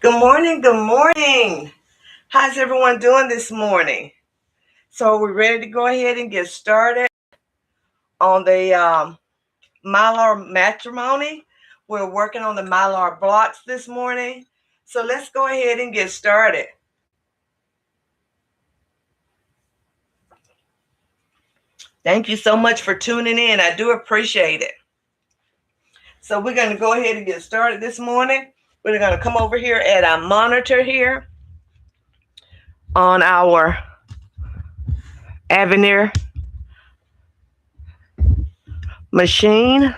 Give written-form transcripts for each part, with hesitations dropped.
Good morning. Good morning. How's everyone doing this morning? So we're ready to go ahead and get started on the Mylar Matrimony. We're working on the Mylar blocks this morning. So let's go ahead and get started. Thank you so much for tuning in. I do appreciate it. So we're going to go ahead and get started this morning. We're going to come over here at our monitor here on our Avenir machine.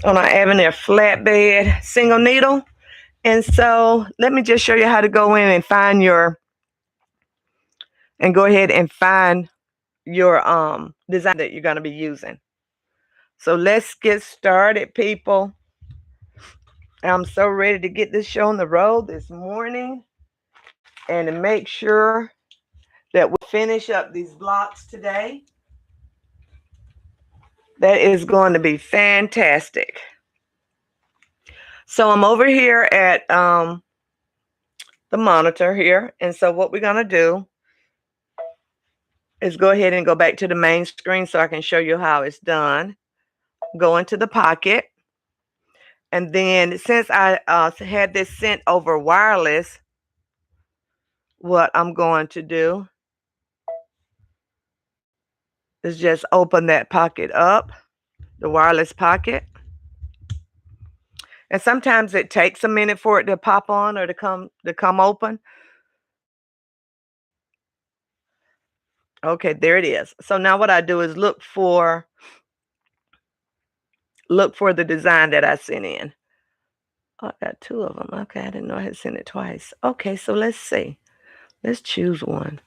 On our Avenir flatbed single needle. And so let me just show you how to go in and find your, and go ahead and find your design that you're going to be using. So let's get started, people. I'm so ready to get this show on the road this morning and to make sure that we finish up these blocks today. That is going to be fantastic. So I'm over here at the monitor here. And so what we're going to do is go ahead and go back to the main screen so I can show you how it's done. Go into the pocket. And then since I had this sent over wireless, what I'm going to do is just open that pocket up, the wireless pocket. And sometimes it takes a minute for it to pop on or to come open. Okay, there it is. So now what I do is look for the design that I sent in. Oh, I got two of them. Okay, I didn't know I had sent it twice. Okay, so let's see. Let's choose one.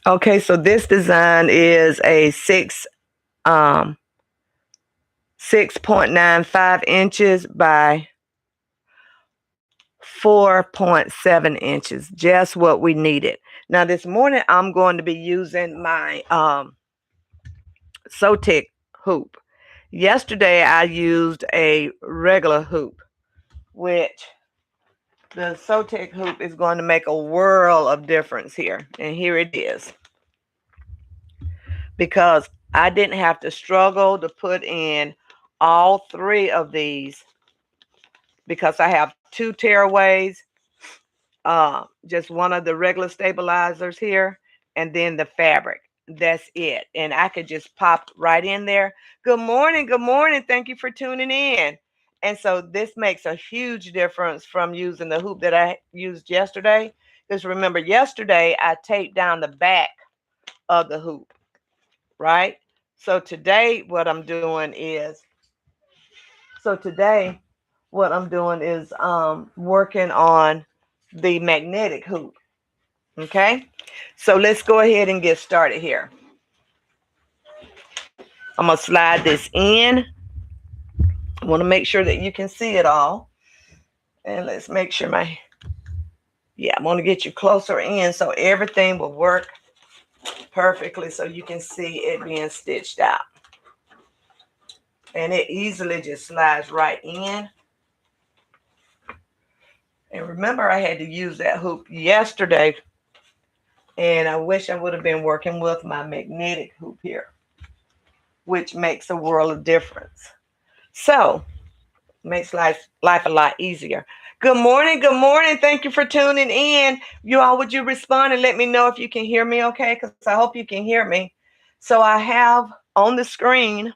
Okay, so this design is a 6.95 inches by 4.7 inches, just what we needed. Now this morning I'm going to be using my Sotek hoop. Yesterday I used a regular hoop, which the Sotek hoop is going to make a world of difference here. And here it is. Because I didn't have to struggle to put in all three of these, because I have two tearaways, just one of the regular stabilizers here, and then the fabric. That's it. And I could just pop right in there. Good morning. Good morning. Thank you for tuning in. And so this makes a huge difference from using the hoop that I used yesterday. Because remember, yesterday I taped down the back of the hoop, right? So today what I'm doing is working on the magnetic hoop. Okay, so let's go ahead and get started here. I'm gonna slide this in. I want to make sure that you can see it all. And let's make sure I'm going to get you closer in so everything will work perfectly so you can see it being stitched out. And it easily just slides right in. And remember, I had to use that hoop yesterday, and I wish I would have been working with my magnetic hoop here, which makes a world of difference. So makes life a lot easier. Good morning. Good morning. Thank you for tuning in. You all, would you respond and let me know if you can hear me okay? Because I hope you can hear me. So I have on the screen,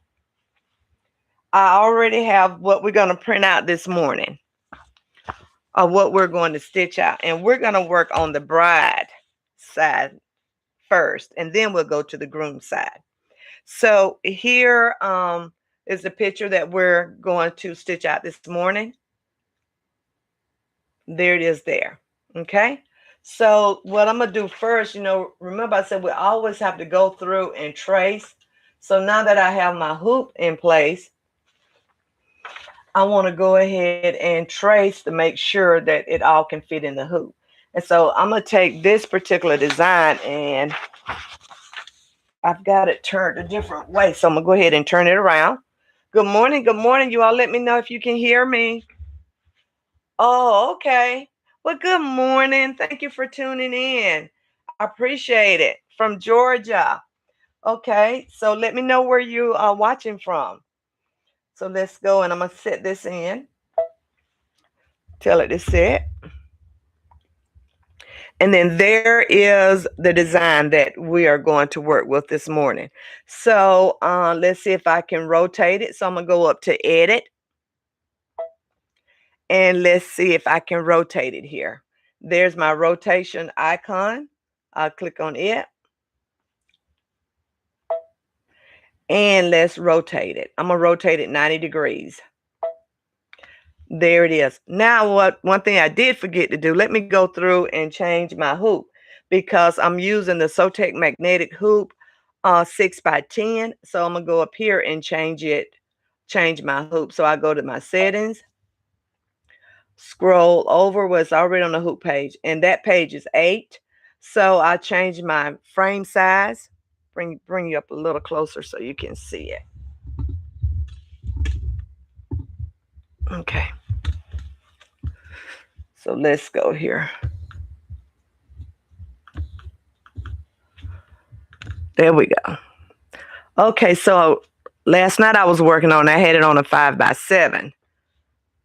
I already have what we're going to print out this morning, or what we're going to stitch out. And we're going to work on the bride side first, and then we'll go to the groom side. So here is the picture that we're going to stitch out this morning. There it is there. Okay. So what I'm going to do first, remember I said we always have to go through and trace. So now that I have my hoop in place, I want to go ahead and trace to make sure that it all can fit in the hoop. And so I'm going to take this particular design and I've got it turned a different way, so I'm going to go ahead and turn it around. Good morning. Good morning. You all let me know if you can hear me. Oh, okay. Well, good morning. Thank you for tuning in. I appreciate it. From Georgia. Okay, so let me know where you are watching from. So let's go, and I'm going to set this in. Tell it to set. And then there is the design that we are going to work with this morning. So let's see if I can rotate it. So I'm going to go up to Edit. And let's see if I can rotate it here. There's my rotation icon. I'll click on it. And let's rotate it. I'm going to rotate it 90 degrees. There it is. Now, one thing I did forget to do, let me go through and change my hoop, because I'm using the Sotec magnetic hoop 6x10. So I'm going to go up here and change my hoop. So I go to my settings, scroll over where it's already on the hoop page, and that page is 8. So I changed my frame size. Bring you up a little closer so you can see it. Okay. So let's go here. There we go. Okay, so last night I was working on, I had it on a 5x7.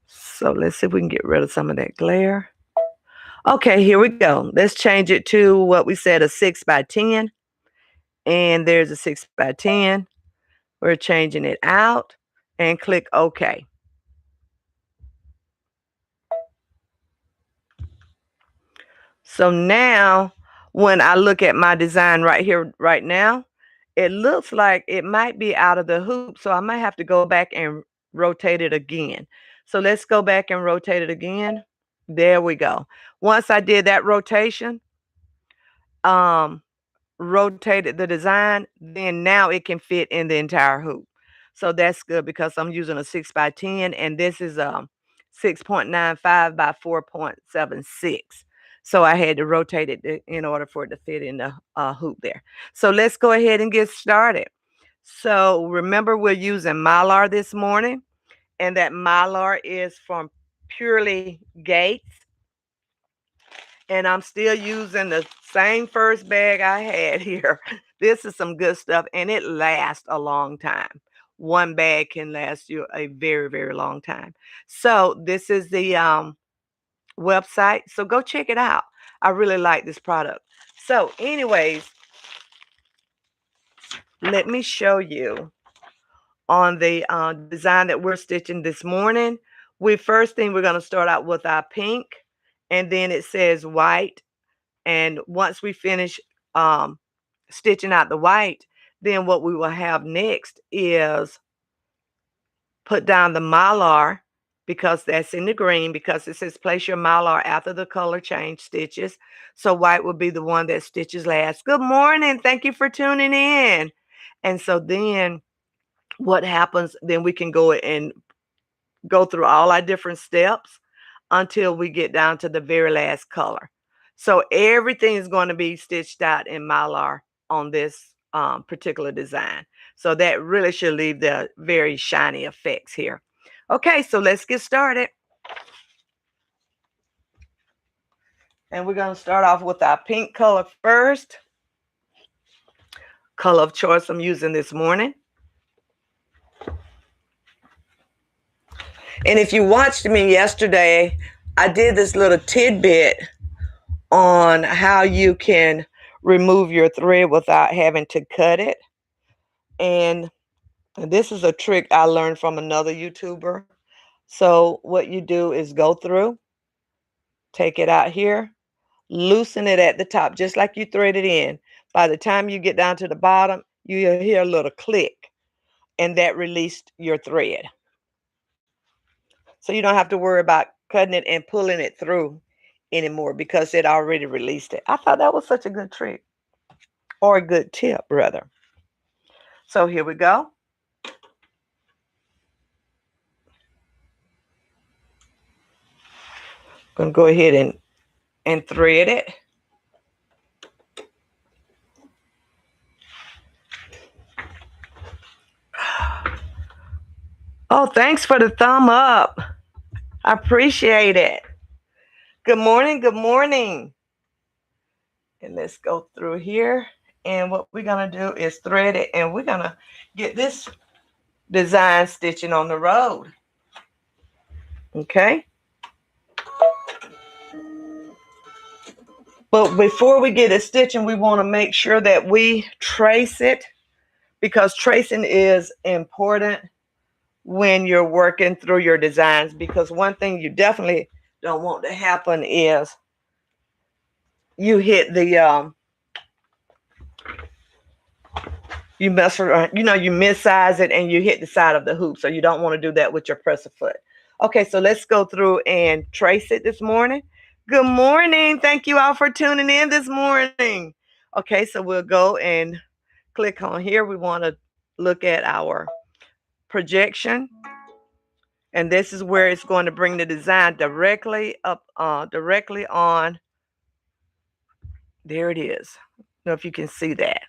So let's see if we can get rid of some of that glare. Okay, here we go. Let's change it to what we said, a 6x10. And there's a 6x10. We're changing it out and click OK. So now when I look at my design right here, right now, it looks like it might be out of the hoop. So I might have to go back and rotate it again. So let's go back and rotate it again. There we go. Once I did that rotation, rotated the design, then now it can fit in the entire hoop. So that's good because I'm using a 6x10, and this is 6.95 by 4.76. So I had to rotate it in order for it to fit in the hoop there. So let's go ahead and get started. So remember, we're using Mylar this morning, and that Mylar is from Purely Gates. And I'm still using the same first bag I had here. This is some good stuff, and it lasts a long time. One bag can last you a very, very long time. So this is the website. So go check it out. I really like this product. So anyways, let me show you on the design that we're stitching this morning. First thing, we're going to start out with our pink, and then it says white. And once we finish stitching out the white, then what we will have next is put down the Mylar, because that's in the green, because it says place your Mylar after the color change stitches. So white will be the one that stitches last. Good morning. Thank you for tuning in. And so then what happens, then we can go and go through all our different steps until we get down to the very last color. So everything is going to be stitched out in Mylar on this particular design. So that really should leave the very shiny effects here. Okay, so let's get started. And we're going to start off with our pink color first. Color of choice I'm using this morning. And if you watched me yesterday, I did this little tidbit on how you can remove your thread without having to cut it. And this is a trick I learned from another YouTuber. So what you do is go through, take it out here, loosen it at the top, just like you thread it in. By the time you get down to the bottom, you'll hear a little click, and that released your thread. So you don't have to worry about cutting it and pulling it through anymore, because it already released it. I thought that was such a good trick, or a good tip, rather. So here we go. I'm going to go ahead and thread it. Oh, thanks for the thumb up. I appreciate it. Good morning. Good morning. And let's go through here. And what we're going to do is thread it. And we're going to get this design stitching on the road. Okay. But before we get it stitching, we want to make sure that we trace it, because tracing is important when you're working through your designs. Because one thing you definitely don't want to happen is you hit the you mess around, you missize it and you hit the side of the hoop. So you don't want to do that with your presser foot. Okay, so let's go through and trace it this morning. Good morning. Thank you all for tuning in this morning. Okay, so we'll go and click on here. We want to look at our projection. And this is where it's going to bring the design directly up, directly on. There it is. I don't know if you can see that.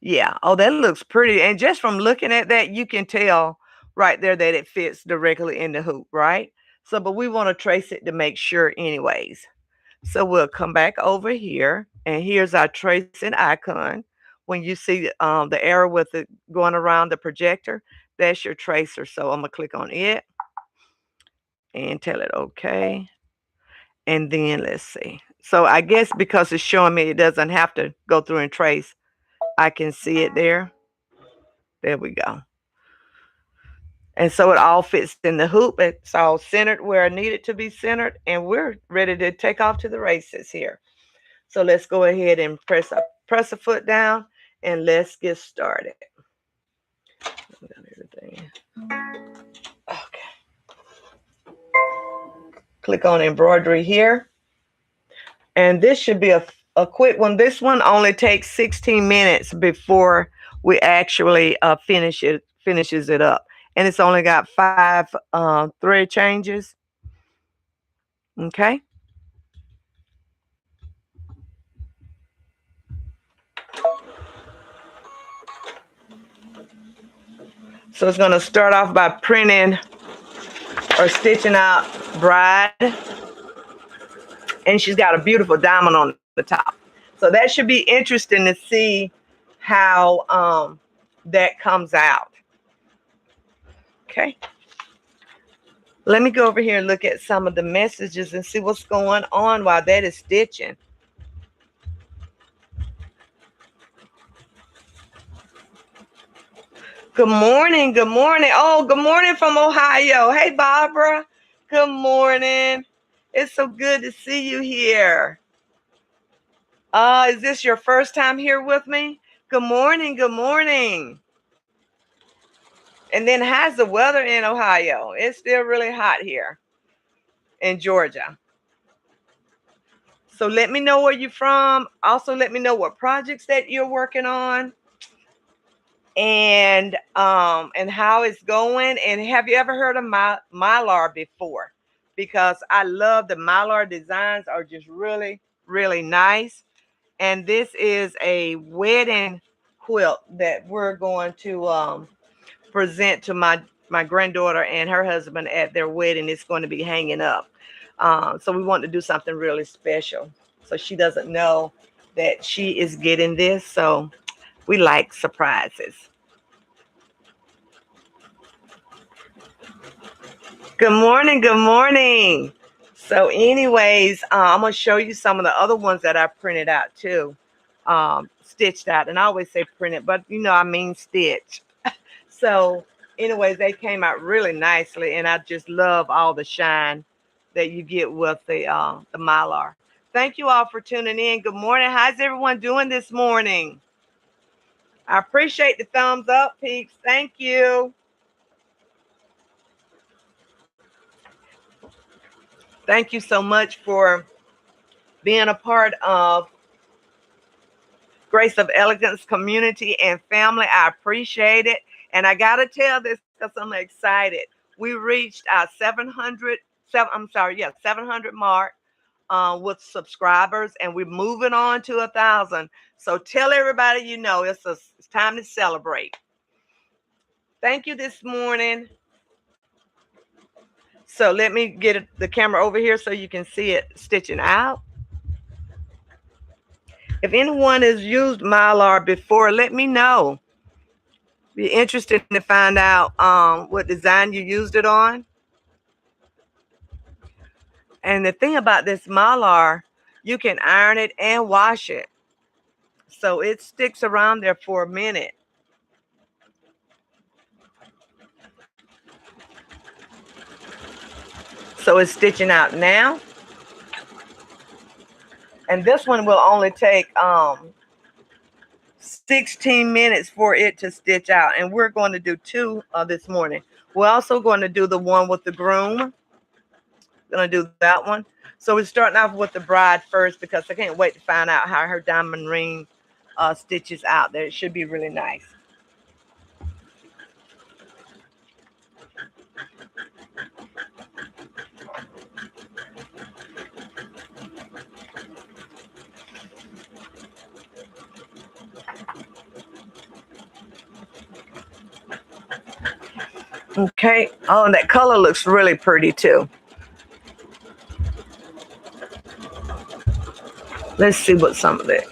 Yeah. Oh, that looks pretty. And just from looking at that, you can tell right there that it fits directly in the hoop, right? So, but we want to trace it to make sure anyways. So we'll come back over here, and here's our tracing icon. When you see the arrow with it going around the projector, that's your tracer. So I'm going to click on it and tell it okay. And then let's see. So I guess because it's showing me it doesn't have to go through and trace, I can see it there. There we go. And so it all fits in the hoop. It's all centered where I need it to be centered. And we're ready to take off to the races here. So let's go ahead and press a foot down and let's get started. Everything. Okay. Click on embroidery here. And this should be a quick one. This one only takes 16 minutes before we actually finishes it up. And it's only got 5 thread changes. Okay. So it's going to start off by printing or stitching out bride. And she's got a beautiful diamond on the top. So that should be interesting to see how that comes out. Okay. Let me go over here and look at some of the messages and see what's going on while that is stitching. Good morning. Good morning. Oh, good morning from Ohio. Hey, Barbara. Good morning. It's so good to see you here. Is this your first time here with me? Good morning. Good morning. And then how's the weather in Ohio? It's still really hot here in Georgia. So let me know where you're from. Also, let me know what projects that you're working on. And how it's going. And have you ever heard of Mylar before? Because I love the Mylar designs, are just really, really nice. And this is a wedding quilt that we're going to present to my granddaughter and her husband at their wedding. It's going to be hanging up. So we want to do something really special. So she doesn't know that she is getting this. So we like surprises. Good morning. Good morning. So anyways, I'm going to show you some of the other ones that I printed out too. Stitched out. And I always say printed, but I mean stitched. So anyways, they came out really nicely. And I just love all the shine that you get with the Mylar. Thank you all for tuning in. Good morning. How's everyone doing this morning? I appreciate the thumbs up, peeps. Thank you. Thank you so much for being a part of Grace of Elegance community and family. I appreciate it. And I got to tell this because I'm excited. We reached our 700 mark with subscribers, and we're moving on to 1,000. So tell everybody it's time to celebrate. Thank you this morning. So let me get the camera over here so you can see it stitching out. If anyone has used Mylar before, let me know. Be interested to find out what design you used it on. And the thing about this Mylar, you can iron it and wash it. So it sticks around there for a minute. So it's stitching out now. And this one will only take 16 minutes for it to stitch out. And we're going to do 2 this morning. We're also going to do the one with the groom. Going to do that one. So we're starting off with the bride first because I can't wait to find out how her diamond ring stitches out there. It should be really nice. Okay. Oh, and that color looks really pretty too. Let's see what some of it.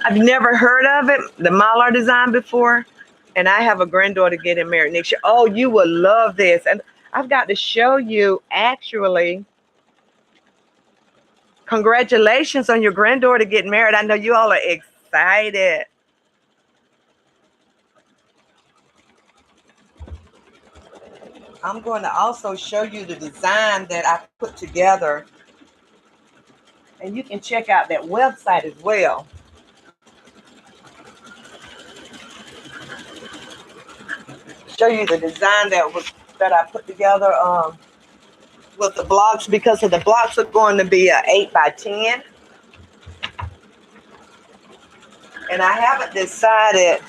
I've never heard of it, the Mylar design before, and I have a granddaughter getting married next year. Oh, you will love this. And I've got to show you, actually, congratulations on your granddaughter getting married. I know you all are excited. I'm going to also show you the design that I put together. And you can check out that website as well. Show you the design that I put together with the blocks, because of the blocks are going to be 8 by 10. And I haven't decided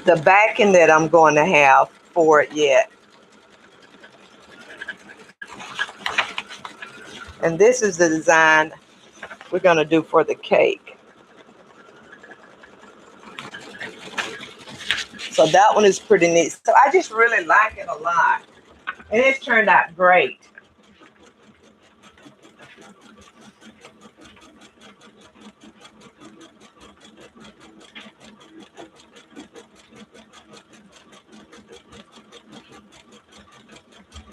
the backing that I'm going to have for it yet. And this is the design we're going to do for the cake. So that one is pretty neat. So I just really like it a lot. And it's turned out great.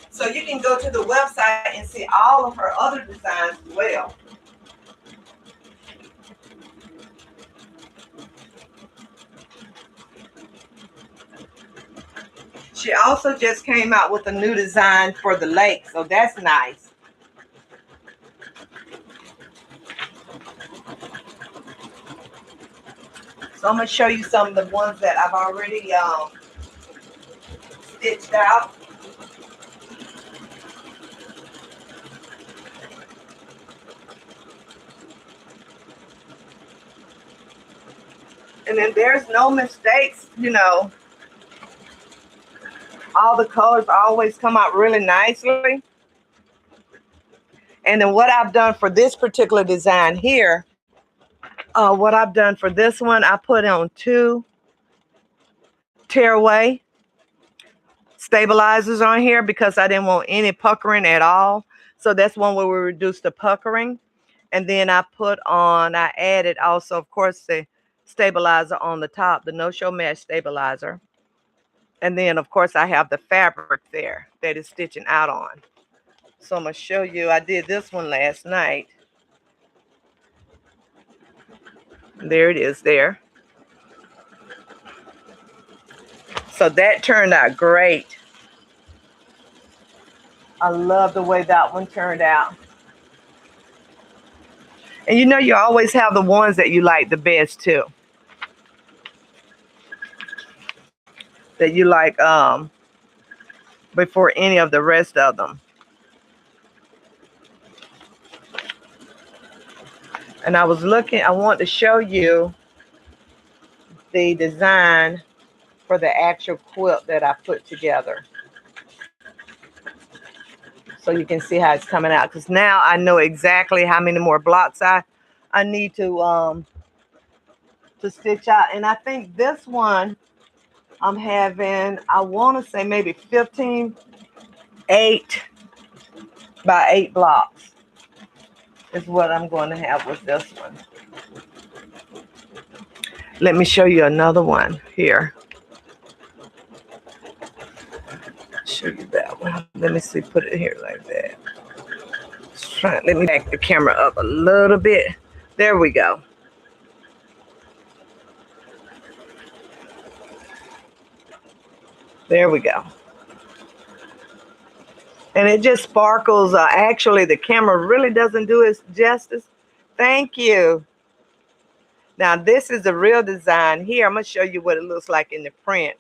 So you can go to the website and see all of her other designs as well. She also just came out with a new design for the lake, so that's nice. So I'm going to show you some of the ones that I've already stitched out. And then there's no mistakes, you know. All the colors always come out really nicely. And then what I've done for this particular design here, what I've done for this one, I put on 2 tearaway stabilizers on here because I didn't want any puckering at all. So that's one where we reduce the puckering. And then I added also, of course, the stabilizer on the top, the no-show mesh stabilizer. And then, of course, I have the fabric there that is stitching out on. So I'm going to show you. I did this one last night. There it is there. So that turned out great. I love the way that one turned out. And you know, you always have the ones that you like the best too. That you like before any of the rest of them. And I was looking, I want to show you the design for the actual quilt that I put together. So you can see how it's coming out. Because now I know exactly how many more blocks I need to stitch out. And I think this one, I'm having, I want to say maybe 15, 8 by 8 blocks is what I'm going to have with this one. Let me show you another one here. Show you that one. Let me see, put it here like that. Let me back the camera up a little bit. There we go. There we go. And it just sparkles. Actually, the camera really doesn't do it justice. Thank you. Now, this is the real design here. I'm going to show you what it looks like in the print.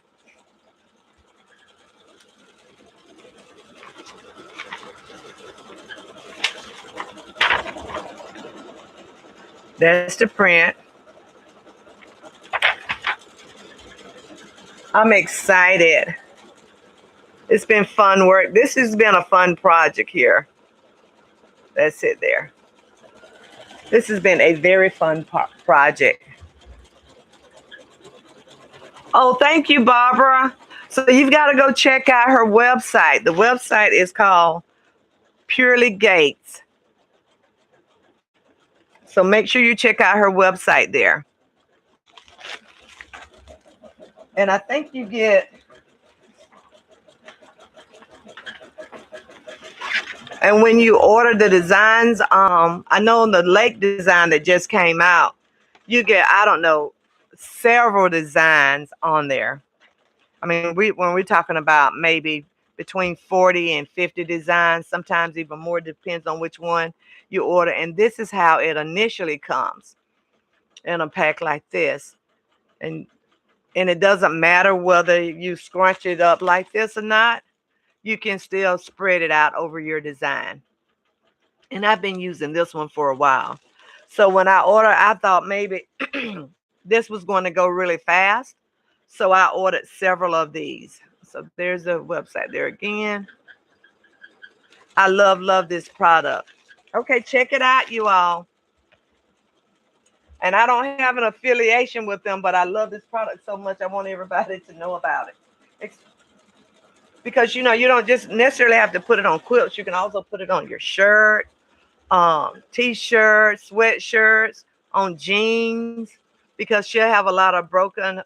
That's the print. I'm excited. It's been fun work. This has been a fun project here. That's it there. This has been a very fun project. Oh, thank you, Barbara. So you've got to go check out her website. The website is called Purely Gates. So make sure you check out her website there. And I think you get, and when you order the designs, I know the lake design that just came out, you get, I don't know, several designs on there. I mean, when we're talking about maybe between 40 and 50 designs, sometimes even more, depends on which one you order. And this is how it initially comes in a pack like this. And it doesn't matter whether you scrunch it up like this or not. You can still spread it out over your design. And I've been using this one for a while. So when I ordered, I thought maybe this was going to go really fast. So I ordered several of these. So there's the website there again. I love this product. Okay, check it out, you all. And I don't have an affiliation with them, but I love this product so much I want everybody to know about it. Because, you know, you don't just necessarily have to put it on quilts. You can also put it on your shirt, t-shirts, sweatshirts, on jeans, because she'll have a lot of broken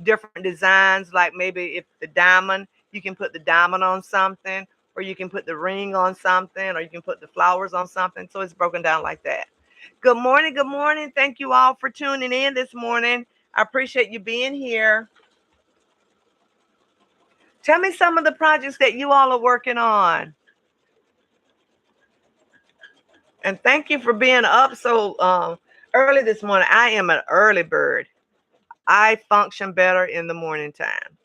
different designs. Like maybe if the diamond, you can put the diamond on something, or you can put the ring on something, or you can put the flowers on something. So it's broken down like that. Good morning. Good morning. Thank you all for tuning in this morning. I appreciate you being here. Tell me some of the projects that you all are working on. And thank you for being up so early this morning. I am an early bird. I function better in the morning time.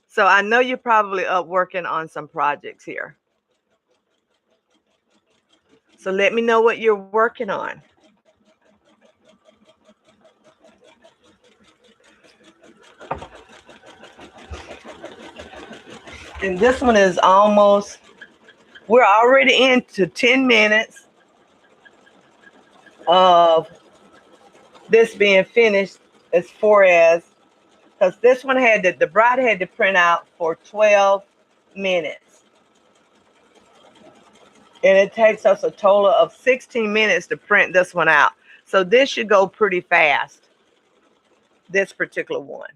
So I know you're probably up working on some projects here. So let me know what you're working on. And this one is almost, we're already into 10 minutes of this being finished, as far as, because this one had the bride had to print out for 12 minutes. And it takes us a total of 16 minutes to print this one out. So this should go pretty fast, this particular one.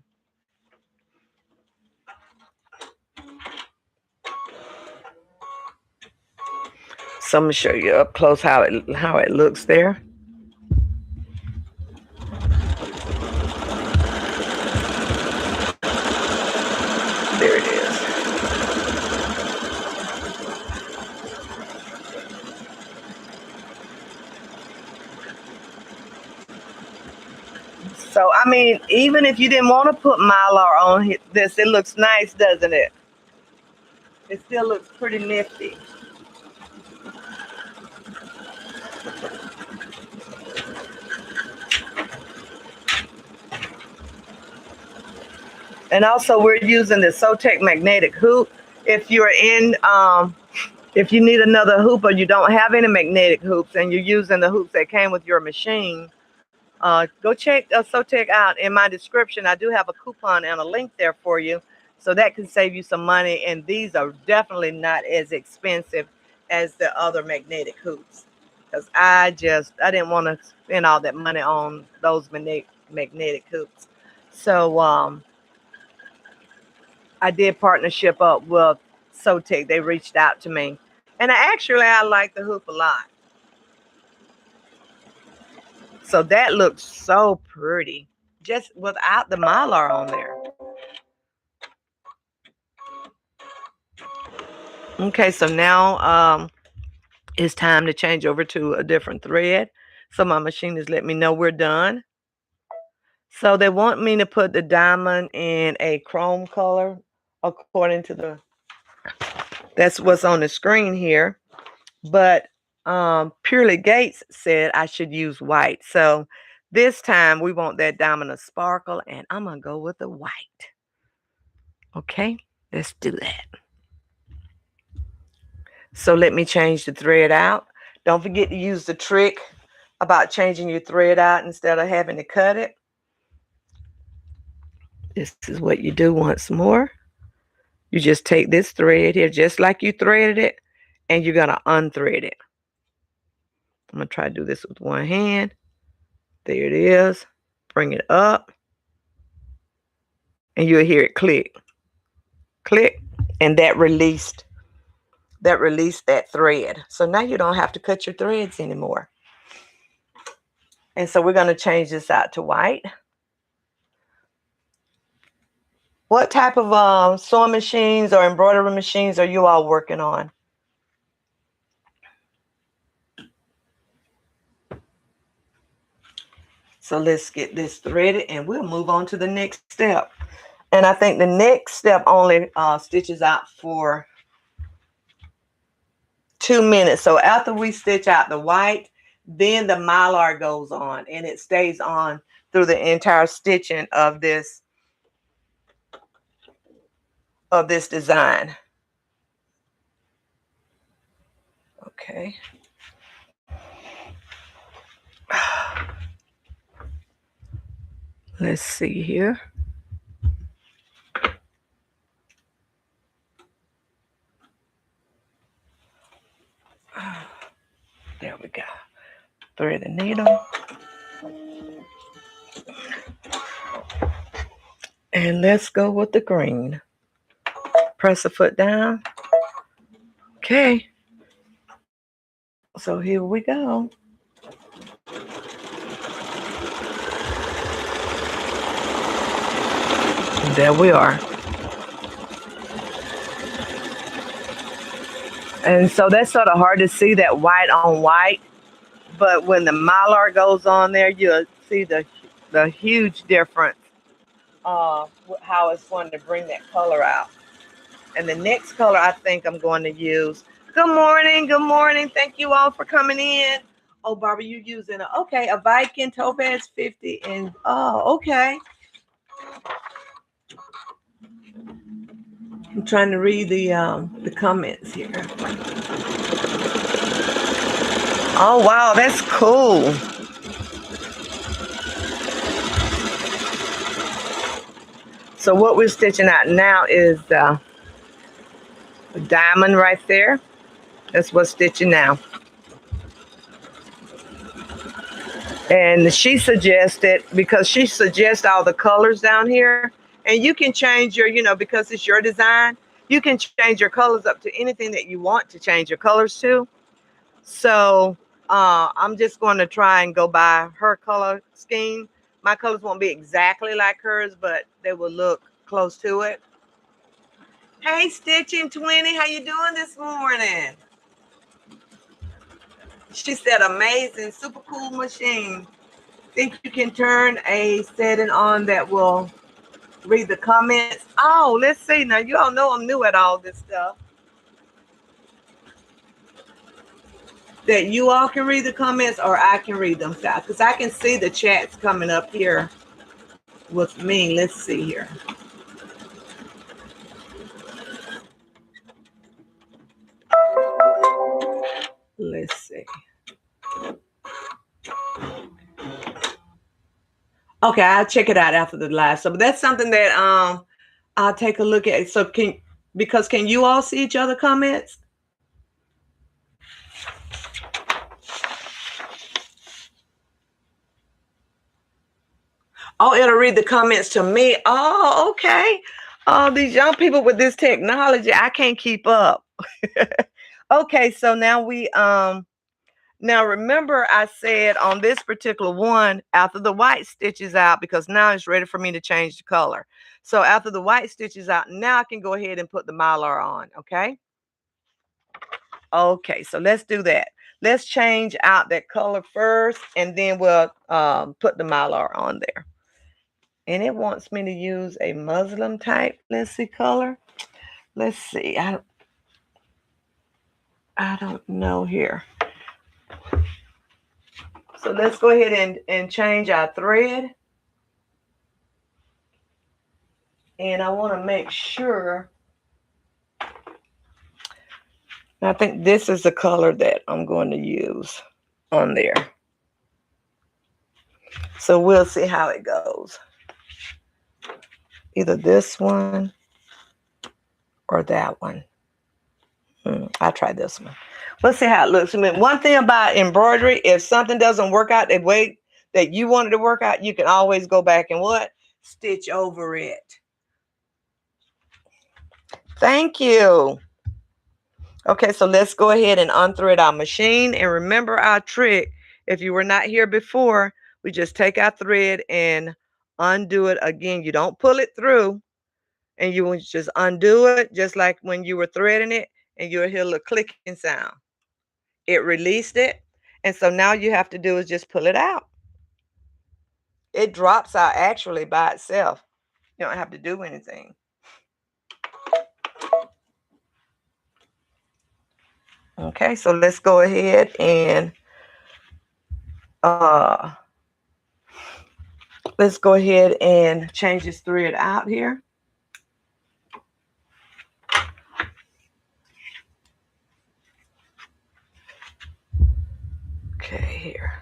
So I'm going to show you up close how it looks there. There it is. So, I mean, even if you didn't want to put Mylar on this, it looks nice, doesn't it? It still looks pretty nifty. And also, we're using the Sotec magnetic hoop. If you're in, if you need another hoop or you don't have any magnetic hoops and you're using the hoops that came with your machine, Go check Sotek out. In my description, I do have a coupon and a link there for you, so that can save you some money. And these are definitely not as expensive as the other magnetic hoops, because I didn't want to spend all that money on those magnetic hoops. So I did partnership up with Sotek. They reached out to me, and I like the hoop a lot. So that looks so pretty, just without the Mylar on there. Okay, so now it's time to change over to a different thread. So my machine has let me know we're done. So they want me to put the diamond in a chrome color according to that's what's on the screen here. But Purely Gates said I should use white. So this time we want that diamond to sparkle, and I'm going to go with the white. Okay, let's do that. So let me change the thread out. Don't forget to use the trick about changing your thread out instead of having to cut it. This is what you do once more. You just take this thread here, just like you threaded it, and you're going to unthread it. I'm going to try to do this with one hand. There it is. Bring it up. And you'll hear it click. Click. And that released that thread. So now you don't have to cut your threads anymore. And so we're going to change this out to white. What type of sewing machines or embroidery machines are you all working on? So let's get this threaded and we'll move on to the next step. And I think the next step only stitches out for 2 minutes. So after we stitch out the white, then the Mylar goes on, and it stays on through the entire stitching of this design. Okay. Let's see here. There we go. Thread the needle. And let's go with the green. Press the foot down. Okay. So here we go. There we are. And so that's sort of hard to see that white on white. But when the Mylar goes on there, you'll see the huge difference how it's going to bring that color out. And the next color I think I'm going to use. Good morning. Good morning. Thank you all for coming in. Oh, Barbara, you're using a Viking Topaz 50. And okay. I'm trying to read the comments here. Oh, wow, that's cool. So what we're stitching out now is a diamond right there. That's what's stitching now. And she suggested, because she suggests all the colors down here, and you can change your, because it's your design, you can change your colors up to anything that you want to change your colors to. So I'm just going to try and go by her color scheme. My colors won't be exactly like hers, but they will look close to it. Hey, Stitching 20, how you doing this morning? She said, amazing, super cool machine. Think you can turn a setting on that will read the comments? Oh, let's see. Now, you all know I'm new at all this stuff. That you all can read the comments or I can read them, because I can see the chats coming up here with me. Let's see here. Let's see. Okay, I'll check it out after the live. So that's something that I'll take a look at. So can you all see each other comments? Oh, it'll read the comments to me. Oh, okay. Oh, these young people with this technology, I can't keep up. Okay, so now remember I said on this particular one, after the white stitch is out, because now it's ready for me to change the color. So after the white stitch is out, now I can go ahead and put the Mylar on, okay? Okay, so let's do that. Let's change out that color first, and then we'll put the Mylar on there. And it wants me to use a muslin type, let's see, color. Let's see, I don't know here. So let's go ahead and change our thread. And I want to make sure, I think this is the color that I'm going to use on there. So we'll see how it goes. Either this one or that one. I'll try this one. Let's see how it looks. I mean, one thing about embroidery, if something doesn't work out the way that you wanted to work out, you can always go back and what? Stitch over it. Thank you. Okay, so let's go ahead and unthread our machine. And remember our trick. If you were not here before, we just take our thread and undo it again. You don't pull it through, and you will just undo it just like when you were threading it, and you'll hear a little clicking sound. It released it, and so now you have to do is just pull it out. It drops out actually by itself. You don't have to do anything. Okay, so let's go ahead and change this thread out here. Okay, here.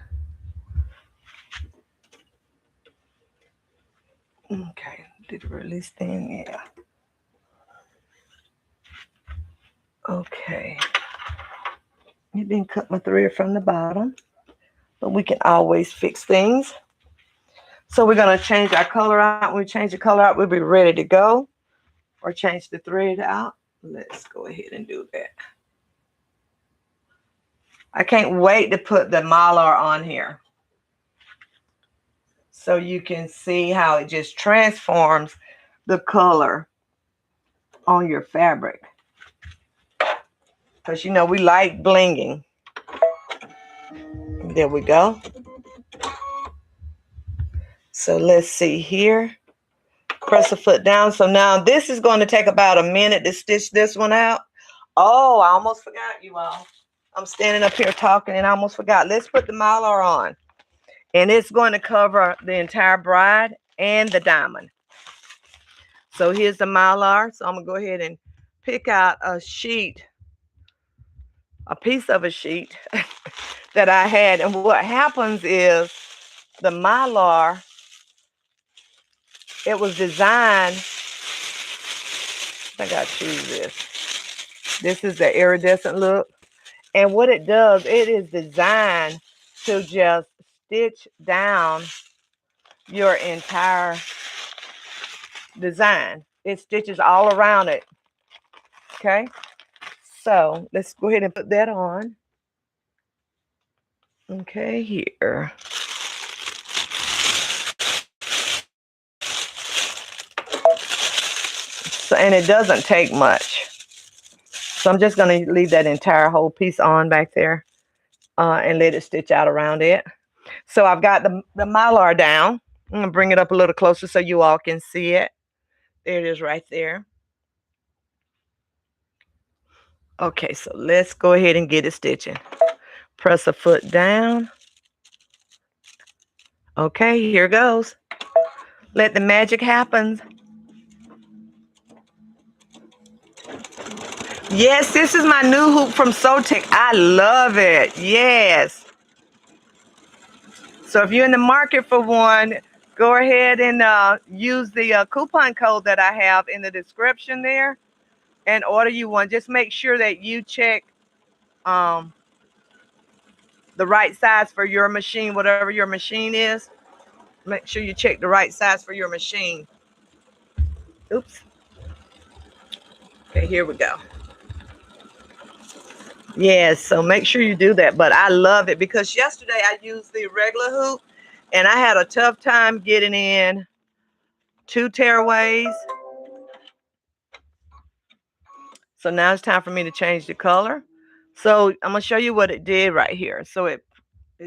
Okay, did it release thing? Yeah. Okay. It didn't cut my thread from the bottom, but we can always fix things. So we're going to change our color out. When we change the color out, we'll be ready to go. Or change the thread out. Let's go ahead and do that. I can't wait to put the Mylar on here, so you can see how it just transforms the color on your fabric. Because, you know, we like blinging. There we go. So let's see here. Press the foot down. So now this is going to take about a minute to stitch this one out. Oh, I almost forgot, you all. I'm standing up here talking and I almost forgot. Let's put the Mylar on. And it's going to cover the entire bride and the diamond. So here's the Mylar. So I'm going to go ahead and pick out a sheet, a piece of a sheet that I had. And what happens is the Mylar, it was designed, I think I choose this. This is the iridescent look. And what it does, it is designed to just stitch down your entire design. It stitches all around it. Okay, so let's go ahead and put that on. Okay, here. So, and it doesn't take much. So I'm just going to leave that entire whole piece on back there and let it stitch out around it. So I've got the Mylar down. I'm going to bring it up a little closer so you all can see it. There it is right there. Okay, so let's go ahead and get it stitching. Press a foot down. Okay, here goes. Let the magic happen. Yes, this is my new hoop from Sotek. I love it. Yes. So if you're in the market for one, go ahead and use the coupon code that I have in the description there and order you one. Just make sure that you check the right size for your machine, whatever your machine is. Make sure you check the right size for your machine. Oops. Okay, here we go. Yes, so make sure you do that. But I love it because yesterday I used the regular hoop and I had a tough time getting in 2 tearaways. So now it's time for me to change the color. So I'm going to show you what it did right here. So it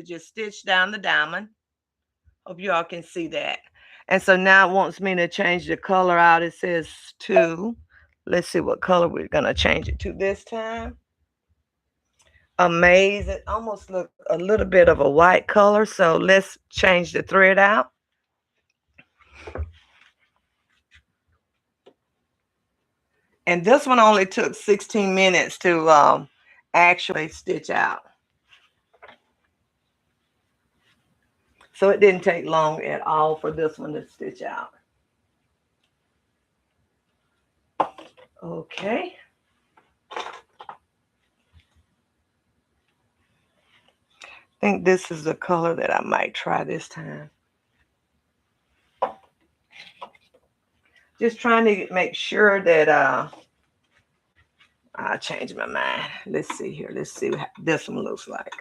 just stitched down the diamond. Hope you all can see that. And so now it wants me to change the color out. It says 2. Let's see what color we're going to change it to this time. Amazing. It almost look a little bit of a white color. So let's change the thread out. And this one only took 16 minutes to actually stitch out. So it didn't take long at all for this one to stitch out. Okay. I think this is the color that I might try this time. Just trying to make sure that I changed my mind. Let's see here. Let's see what this one looks like.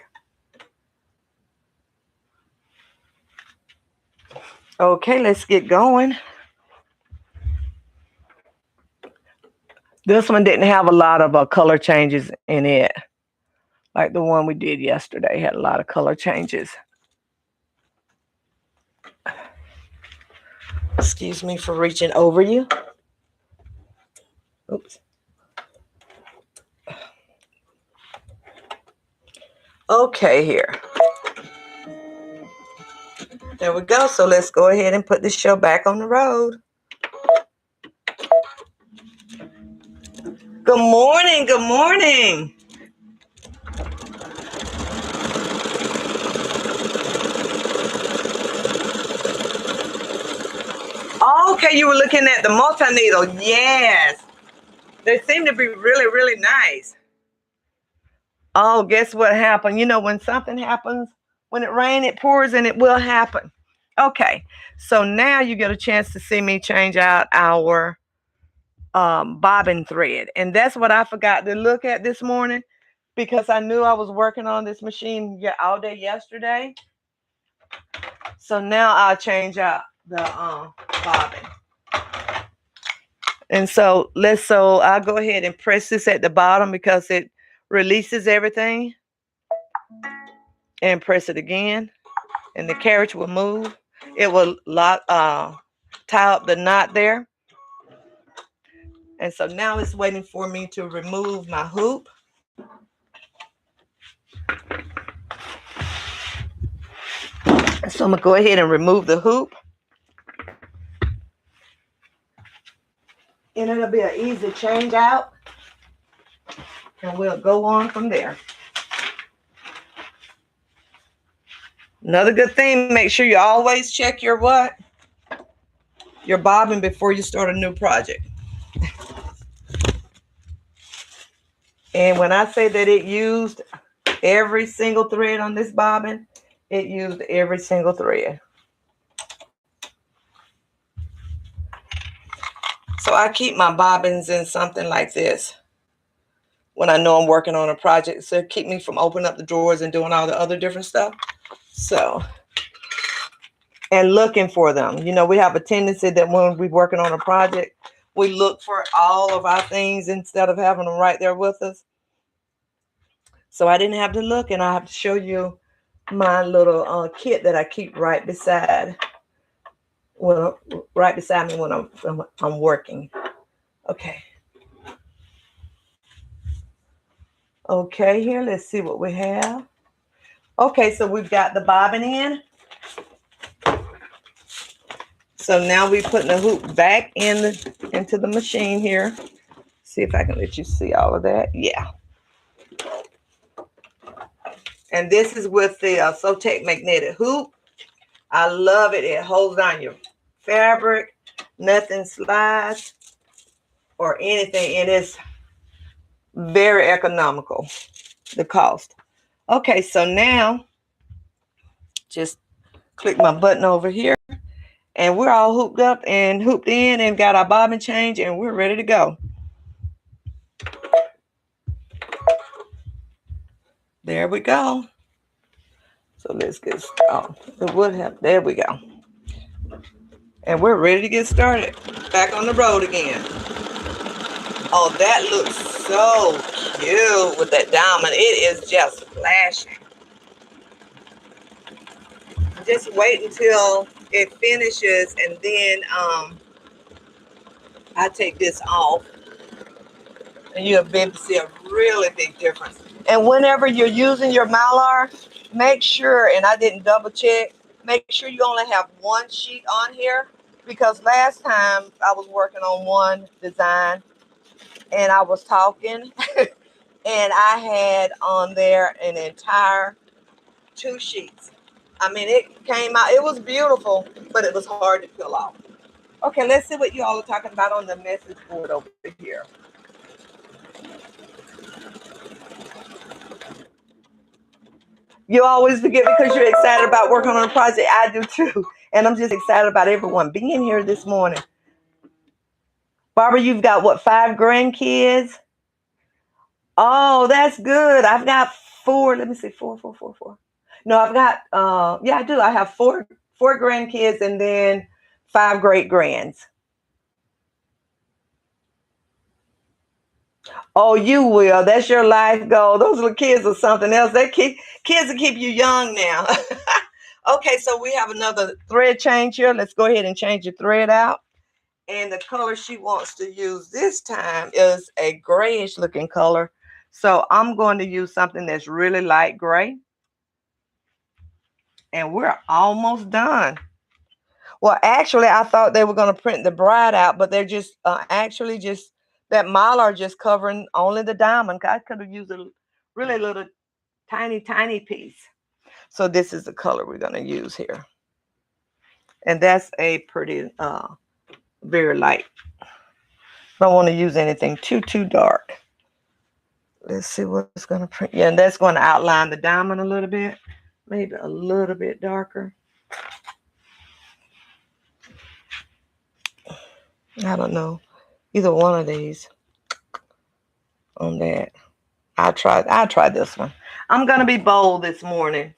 Okay, let's get going. This one didn't have a lot of color changes in it. Like the one we did yesterday had a lot of color changes. Excuse me for reaching over you. Oops. Okay, here. There we go. So let's go ahead and put this show back on the road. Good morning. Good morning. Okay, you were looking at the multi-needle. Yes. They seem to be really, really nice. Oh, guess what happened? You know, when something happens, when it rains, it pours, and it will happen. Okay, so now you get a chance to see me change out our bobbin thread. And that's what I forgot to look at this morning because I knew I was working on this machine all day yesterday. So now I'll change out the bobbin. And so I'll go ahead and press this at the bottom because it releases everything. And press it again. And the carriage will move. It will tie up the knot there. And so now it's waiting for me to remove my hoop. So I'm going to go ahead and remove the hoop. And it'll be an easy change out. And we'll go on from there. Another good thing, make sure you always check your what? Your bobbin before you start a new project. And when I say that it used every single thread on this bobbin, it used every single thread. So I keep my bobbins in something like this when I know I'm working on a project. So it keep me from opening up the drawers and doing all the other different stuff. So, and looking for them. You know, we have a tendency that when we're working on a project, we look for all of our things instead of having them right there with us. So I didn't have to look, and I have to show you my little kit that I keep right beside me when I'm working. Okay. Okay, here, let's see what we have. Okay, so we've got the bobbin in. So now we're putting the hoop back into the machine here. See if I can let you see all of that. Yeah. And this is with the Sotec magnetic hoop. I love it. It holds on your fabric. Nothing slides or anything. It is very economical, the cost. Okay, so now just click my button over here. And we're all hooped up and hooped in and got our bobbin change and we're ready to go. There we go. So let's get it would have, there we go. And we're ready to get started. Back on the road again. Oh, that looks so cute with that diamond. It is just flashing. Just wait until it finishes and then I take this off and you'll be able to see a really big difference. And whenever you're using your Mylar, make sure, and I didn't double check, make sure you only have one sheet on here, because last time I was working on one design and I was talking and I had on there an entire 2 sheets. I mean, it came out, it was beautiful, but it was hard to peel off. Okay, let's see what you all are talking about on the message board over here. You always forget because you're excited about working on a project. I do too. And I'm just excited about everyone being here this morning. Barbara, you've got what, 5 grandkids? Oh, that's good. I've got 4. Let me see, 4. No, I've got, yeah, I do. I have 4 grandkids and then 5 great grands. Oh, you will. That's your life goal. Those little kids are something else. Kids will keep you young now. Okay, so we have another thread change here. Let's go ahead and change your thread out. And the color she wants to use this time is a grayish looking color. So I'm going to use something that's really light gray. And we're almost done. Well, actually, I thought they were going to print the bride out, but they're just actually just that Mylar just covering only the diamond. I could have used a really little tiny piece. So this is the color we're going to use here. And that's a pretty, very light. Don't want to use anything too dark. Let's see what's going to print. Yeah, and that's going to outline the diamond a little bit. Maybe a little bit darker. I don't know. Either one of these on that. I'll try this one. I'm going to be bold this morning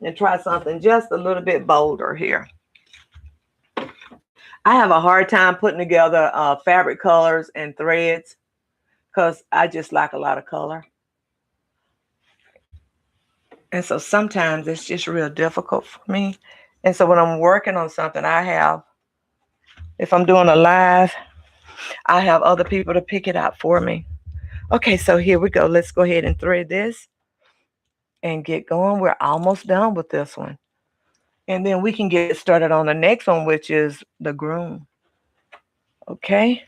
and try something just a little bit bolder here. I have a hard time putting together fabric colors and threads because I just like a lot of color. And so sometimes it's just real difficult for me. And so when I'm working on something, if I'm doing a live, I have other people to pick it out for me. Okay, so here we go. Let's go ahead and thread this and get going. We're almost done with this one. And then we can get started on the next one, which is the groom. Okay.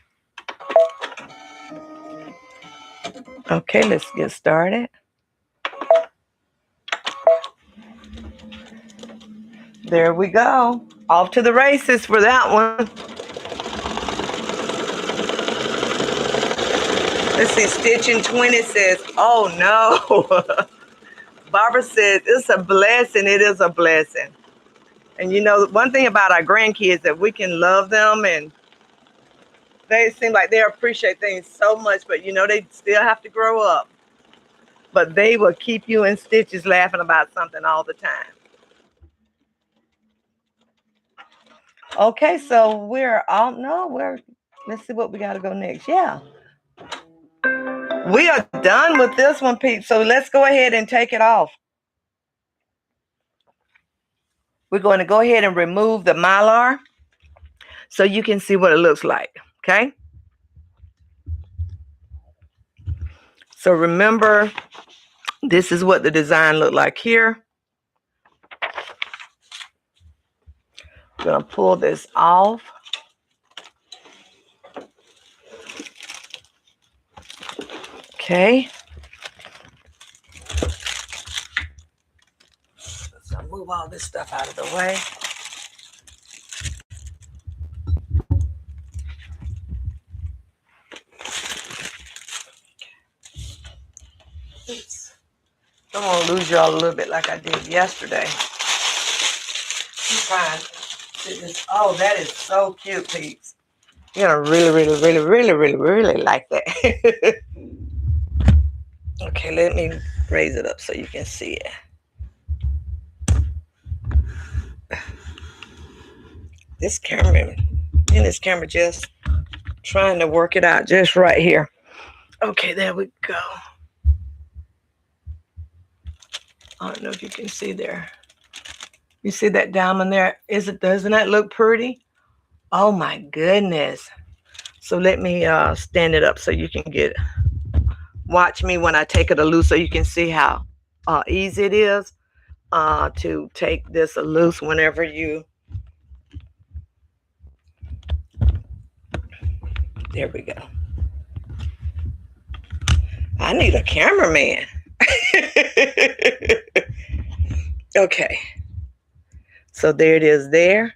Okay, let's get started. There we go. Off to the races for that one. Let's see, Stitching 20 says, oh no. Barbara says, it's a blessing. It is a blessing. And you know, one thing about our grandkids that we can love them and they seem like they appreciate things so much, but you know, they still have to grow up. But they will keep you in stitches laughing about something all the time. Okay, so let's see what we got to go next. Yeah. We are done with this one, Pete. So let's go ahead and take it off. We're going to go ahead and remove the Mylar so you can see what it looks like. Okay. So remember, this is what the design looked like here. I'm going to pull this off. Okay. So move all this stuff out of the way. Oops. Don't want to lose y'all a little bit like I did yesterday. I'm trying to just, oh, that is so cute, peeps. You're gonna really like that. Okay, let me raise it up so you can see it. This camera just trying to work it out just right here. Okay, there we go. I don't know if you can see there. You see that diamond there? Doesn't that look pretty? Oh my goodness. So let me stand it up so you can watch me when I take it loose so you can see how easy it is to take this loose whenever you. There we go. I need a cameraman. Okay. So there it is there.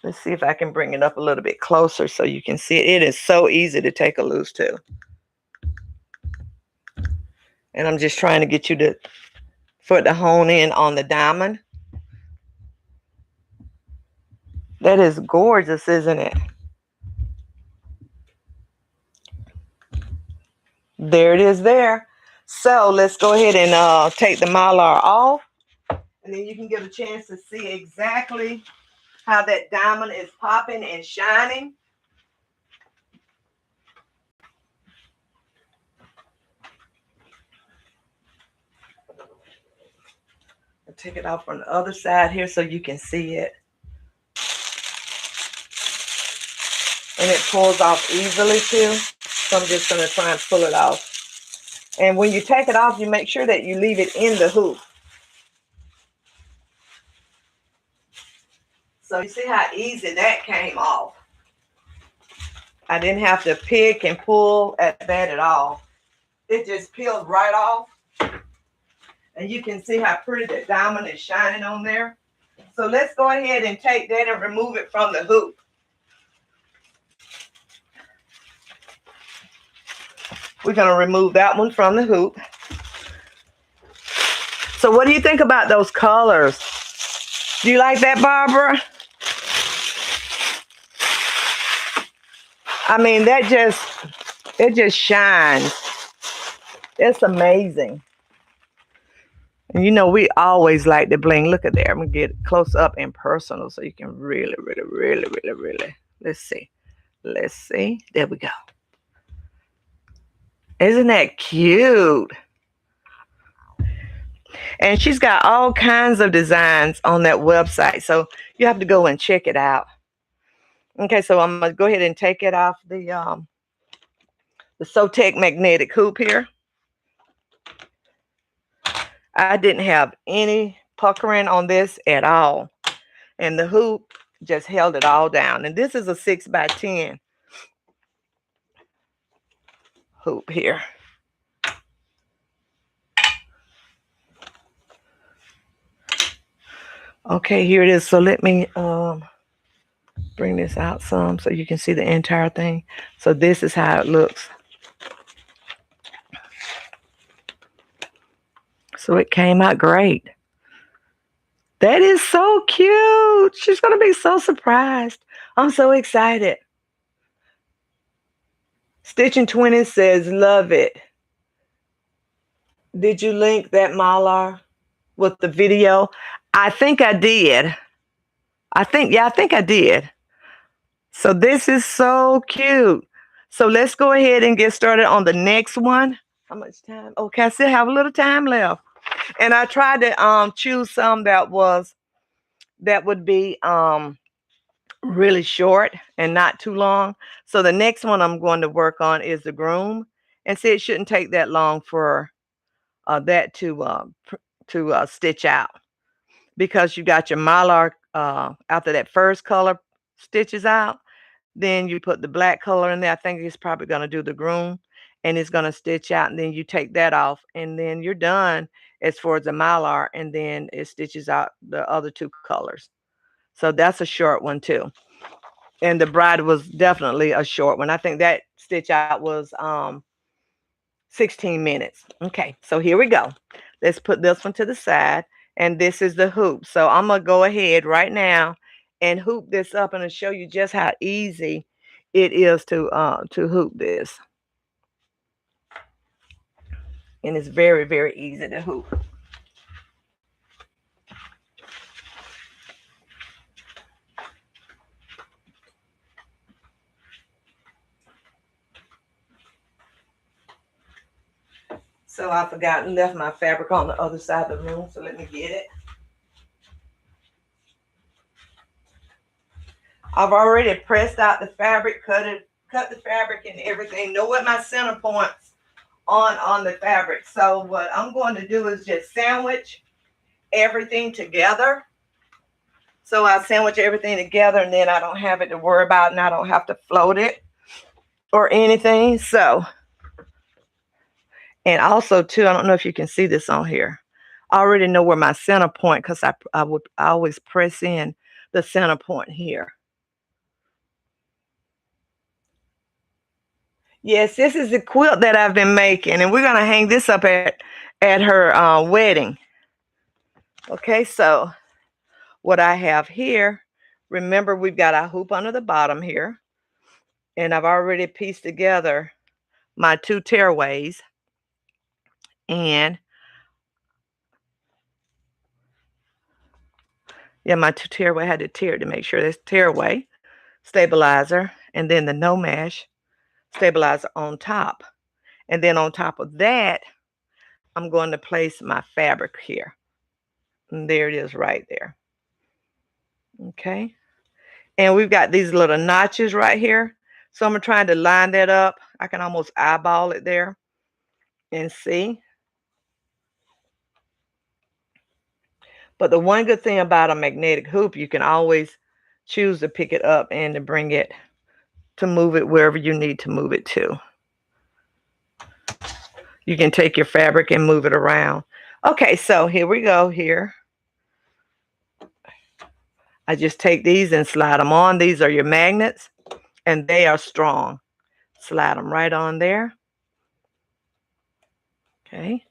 Let's see if I can bring it up a little bit closer so you can see it. It is so easy to take a loose too. And I'm just trying to get you to hone in on the diamond. That is gorgeous, isn't it? There it is there. So let's go ahead and take the Mylar off. And then you can get a chance to see exactly how that diamond is popping and shining. I'll take it off on the other side here so you can see it. And it pulls off easily too. So I'm just going to try and pull it off. And when you take it off, you make sure that you leave it in the hoop. So you see how easy that came off. I didn't have to pick and pull at that at all. It just peeled right off. And you can see how pretty that diamond is shining on there. So let's go ahead and take that and remove it from the hoop. We're going to remove that one from the hoop. So what do you think about those colors? Do you like that, Barbara? I mean, it just shines. It's amazing. And you know, we always like to bling. Look at there. I'm going to get close up and personal so you can really. Let's see. There we go. Isn't that cute? And she's got all kinds of designs on that website. So you have to go and check it out. Okay, so I'm going to go ahead and take it off the Sotec magnetic hoop here. I didn't have any puckering on this at all. And the hoop just held it all down. And this is a 6x10 hoop here. Okay, here it is. So let me bring this out some so you can see the entire thing. So this is how it looks. So it came out great. That is so cute. She's going to be so surprised. I'm so excited. Stitching 20 says, love it. Did you link that Mylar with the video? I think I did. I think I did. So this is so cute. So let's go ahead and get started on the next one. How much time? Okay, I still have a little time left. And I tried to choose some that would be really short and not too long. So the next one I'm going to work on is the groom. And see, it shouldn't take that long for that to stitch out, because you got your Mylar after that first color stitches out. Then you put the black color in there. I think it's probably going to do the groom. and it's going to stitch out, and then you take that off, and then you're done as far as the Mylar, and then it stitches out the other two colors. So that's a short one too. And the bride was definitely a short one. I think that stitch out was 16 minutes. Okay, so here we go. Let's put this one to the side, and this is the hoop. So I'm gonna go ahead right now and hoop this up, and I'll show you just how easy it is to hoop this. And it's very, very easy to hoop. So I forgot and left my fabric on the other side of the room, so let me get it. I've already pressed out the fabric, cut the fabric and everything. Know what my center points on the fabric. So what I'm going to do is just sandwich everything together. So I sandwich everything together, and then I don't have it to worry about, and I don't have to float it or anything. So, and also too, I don't know if you can see this on here. I already know where my center point, because I always press in the center point here. Yes, this is the quilt that I've been making, and we're gonna hang this up at her wedding. Okay, so what I have here, remember we've got our hoop under the bottom here, and I've already pieced together my two tearaways, and yeah, my two tearaway, I had to tear it to make sure there's tearaway, stabilizer, and then the no mesh stabilizer on top. And then on top of that, I'm going to place my fabric here. And there it is right there. Okay. And we've got these little notches right here. So I'm trying to line that up. I can almost eyeball it there and see. But the one good thing about a magnetic hoop, you can always choose to pick it up and to bring it, to move it wherever you need to move it to. You can take your fabric and move it around. Okay, so here we go here. I just take these and slide them on. These are your magnets, and they are strong. Slide them right on there. Okay.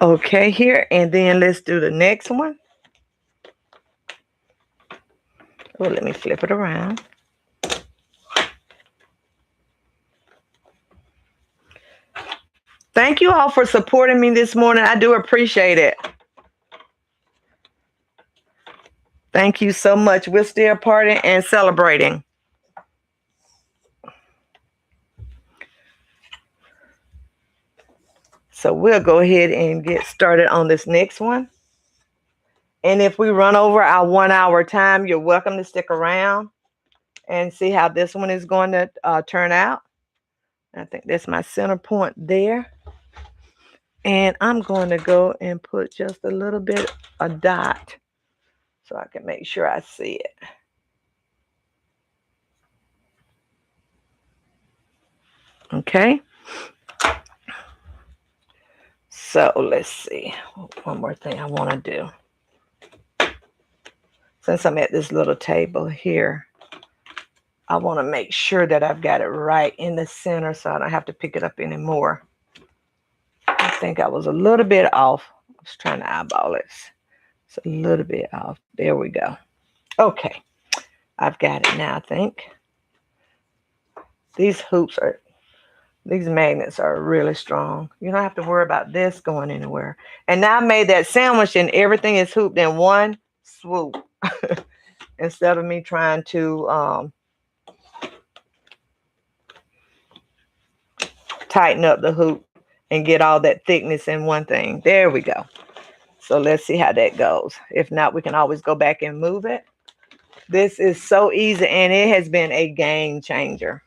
Okay, here, and then let's do the next one. Oh, let me flip it around. Thank you all for supporting me this morning. I do appreciate it. Thank you so much. We're still partying and celebrating. So we'll go ahead and get started on this next one. And if we run over our 1 hour time, you're welcome to stick around and see how this one is going to turn out. I think that's my center point there. And I'm going to go and put just a little bit of dot so I can make sure I see it. Okay. So let's see. One more thing I want to do. Since I'm at this little table here, I want to make sure that I've got it right in the center so I don't have to pick it up anymore. I think I was a little bit off. I was trying to eyeball it. It's a little bit off. There we go. Okay. I've got it now, I think. These magnets are really strong. You don't have to worry about this going anywhere. And now I made that sandwich and everything is hooped in one swoop. Instead of me trying to tighten up the hoop and get all that thickness in one thing. There we go. So let's see how that goes. If not, we can always go back and move it. This is so easy, and it has been a game changer.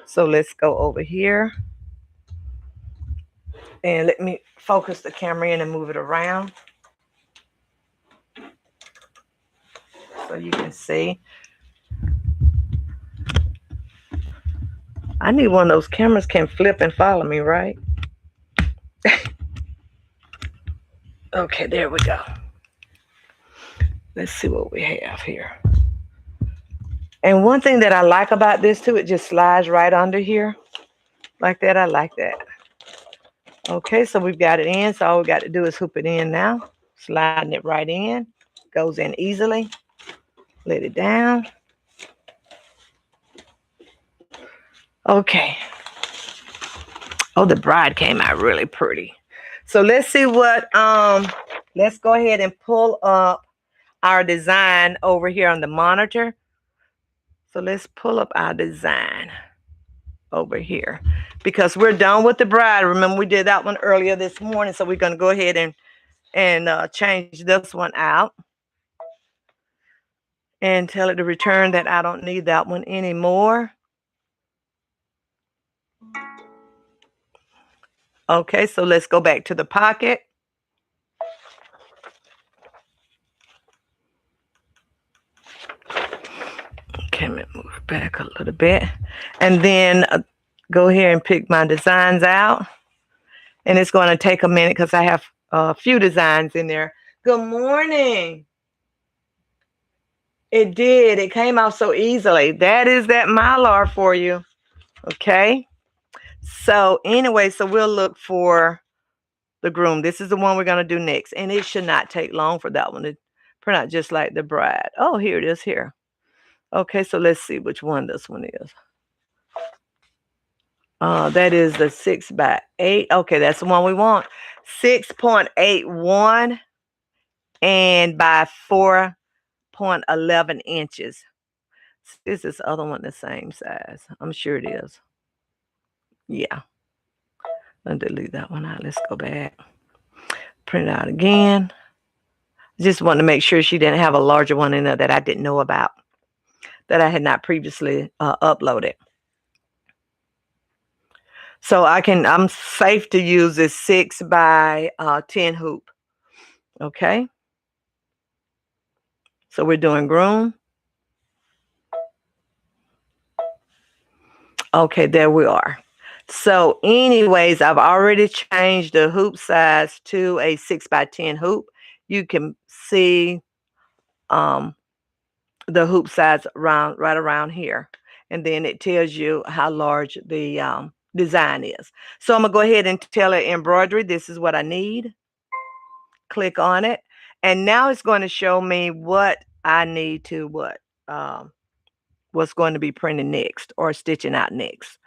So let's go over here. And let me focus the camera in and move it around. so you can see. I need one of those cameras can flip and follow me, right? Okay, there we go. Let's see what we have here. And one thing that I like about this too, it just slides right under here. Like that, I like that. Okay, so we've got it in. So all we got to do is hoop it in now. Sliding it right in. Goes in easily. Let it down. Okay. Oh, the bride came out really pretty. So let's see what, let's go ahead and pull up our design over here on the monitor. So let's pull up our design over here because we're done with the bride. Remember, we did that one earlier this morning. So we're going to go ahead and change this one out and tell it to return that I don't need that one anymore. Okay, so let's go back to the pocket. Okay, let me move it back a little bit. And then go here and pick my designs out. And it's going to take a minute because I have a few designs in there. Good morning. It did. It came out so easily. That is that Mylar for you. Okay. So anyway, so we'll look for the groom. This is the one we're going to do next. And it should not take long for that one to print out just like the bride. Oh, here it is here. Okay, so let's see which one this one is. That is the 6x8. Okay, that's the one we want. 6.81 and by 4.11 inches. Is this other one the same size? I'm sure it is. Yeah. I'll delete that one out. Let's go back. Print it out again. Just want to make sure she didn't have a larger one in there that I didn't know about, that I had not previously uploaded. So I'm safe to use this 6x10 hoop. Okay. So we're doing groom. Okay, there we are. So anyways, I've already changed the hoop size to a 6x10 hoop. You can see the hoop size right around here. And then it tells you how large the design is. So I'm going to go ahead and tell it embroidery. This is what I need. Click on it. And now it's going to show me what I need to what's going to be printed next or stitching out next.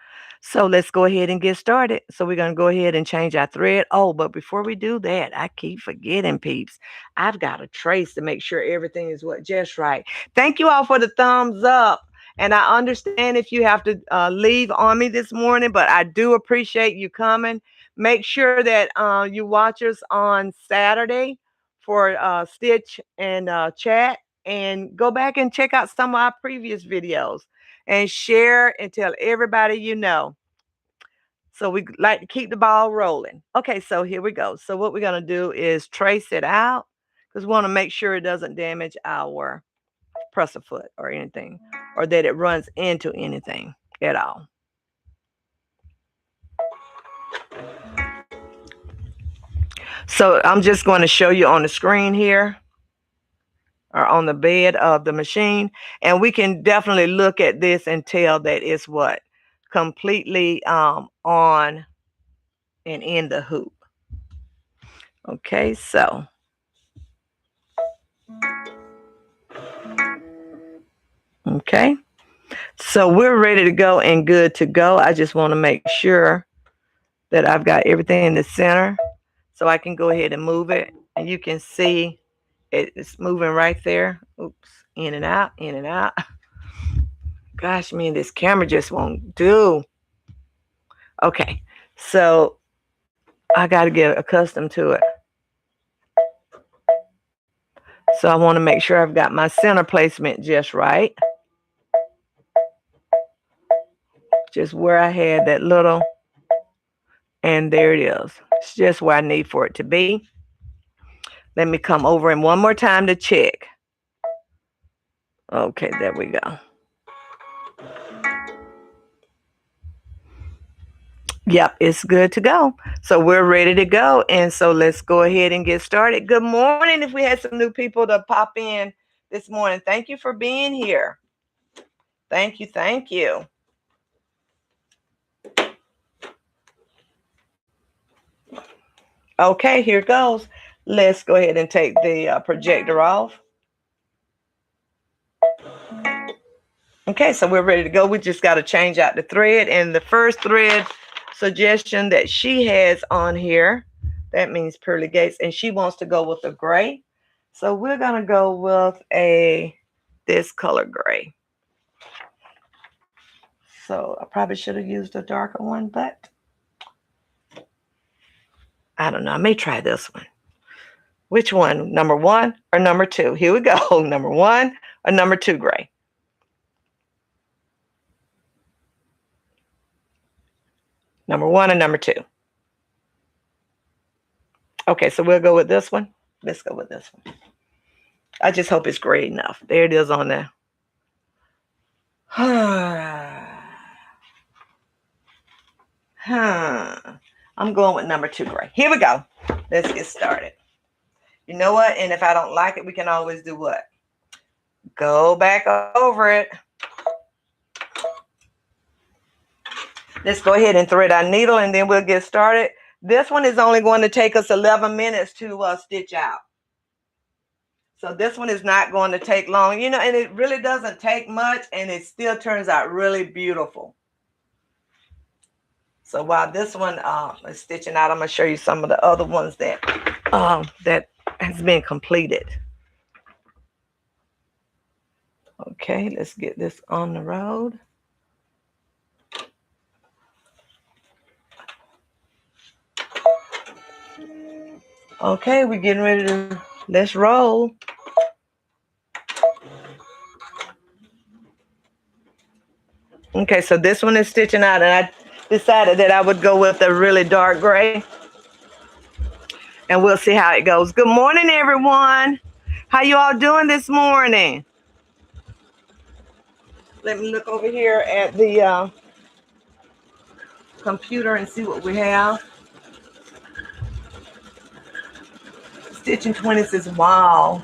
So let's go ahead and get started. So we're going to go ahead and change our thread. Oh, but before we do that, I keep forgetting, peeps. I've got to trace to make sure everything is just right. Thank you all for the thumbs up. And I understand if you have to leave on me this morning, but I do appreciate you coming. Make sure that you watch us on Saturday for Stitch and Chat. And go back and check out some of our previous videos and share and tell everybody you know. So we like to keep the ball rolling. Okay, so here we go. So what we're going to do is trace it out because we want to make sure it doesn't damage our presser foot or anything, or that it runs into anything at all. So I'm just going to show you on the screen here, or on the bed of the machine, and we can definitely look at this and tell that it's what completely on and in the hoop. Okay, so okay, so we're ready to go and good to go. I just want to make sure that I've got everything in the center so I can go ahead and move it, and you can see it's moving right there. Oops, in and out, in and out. Gosh, man, this camera just won't do. Okay, so I got to get accustomed to it. So I want to make sure I've got my center placement just right. Just where I had that little, and there it is. It's just where I need for it to be. Let me come over and one more time to check. Okay, there we go. Yep, it's good to go. So we're ready to go. And so let's go ahead and get started. Good morning. If we had some new people to pop in this morning, thank you for being here. Thank you. Thank you. Okay, here goes. Let's go ahead and take the projector off. Okay, so we're ready to go. We just got to change out the thread. And the first thread suggestion that she has on here, that means pearly gates, and she wants to go with a gray. So we're going to go with this color gray. So I probably should have used a darker one, but I don't know. I may try this one. Which one? Number 1 or number 2? Here we go. Number 1 or number 2 gray? Number 1 or number 2? Okay, so we'll go with this one. Let's go with this one. I just hope it's gray enough. There it is on there. I'm going with number 2 gray. Here we go. Let's get started. You know what? And if I don't like it, we can always do what? Go back over it. Let's go ahead and thread our needle and then we'll get started. This one is only going to take us 11 minutes to stitch out. So this one is not going to take long, you know, and it really doesn't take much and it still turns out really beautiful. So while this one is stitching out, I'm going to show you some of the other ones that that has been completed. Okay, let's get this on the road. Okay, we're getting ready to, let's roll. Okay, so this one is stitching out, and I decided that I would go with a really dark gray. And we'll see how it goes. Good morning, everyone. How you all doing this morning? Let me look over here at the computer and see what we have. Stitching 20 says, wow,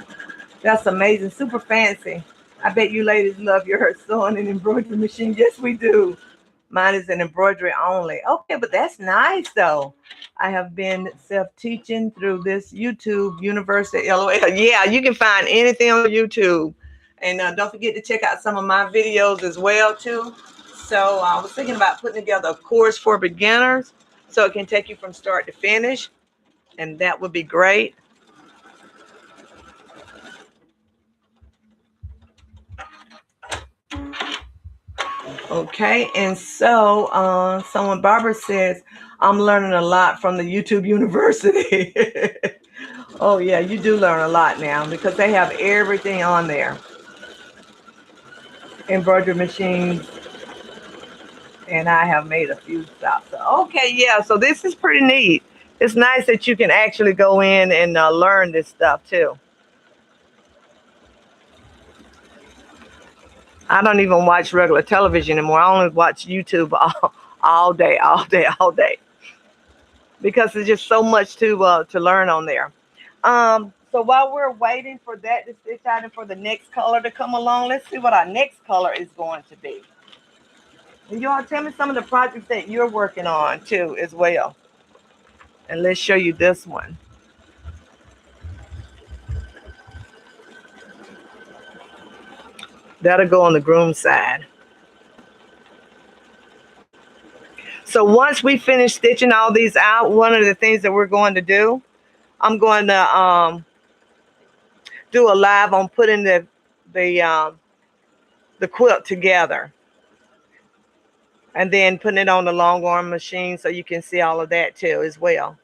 that's amazing, super fancy. I bet you ladies love your sewing and embroidery machine. Yes, we do. Mine is an embroidery only. Okay, but that's nice though. I have been self-teaching through this YouTube University LOL. Yeah, you can find anything on YouTube. And don't forget to check out some of my videos as well too. So I was thinking about putting together a course for beginners so it can take you from start to finish. And that would be great. Okay, and so someone, Barbara says, I'm learning a lot from the YouTube University. Oh yeah, you do learn a lot now because they have everything on there. Embroidery machines. And I have made a few stops. Okay, yeah, so this is pretty neat. It's nice that you can actually go in and learn this stuff too. I don't even watch regular television anymore. I only watch YouTube all day. Because there's just so much to learn on there. So while we're waiting for that to stitch out and for the next color to come along, let's see what our next color is going to be. And you all tell me some of the projects that you're working on too as well. And let's show you this one. That'll go on the groom side. So once we finish stitching all these out, one of the things that we're going to do, I'm going to do a live on putting the quilt together. And then putting it on the long arm machine so you can see all of that too as well.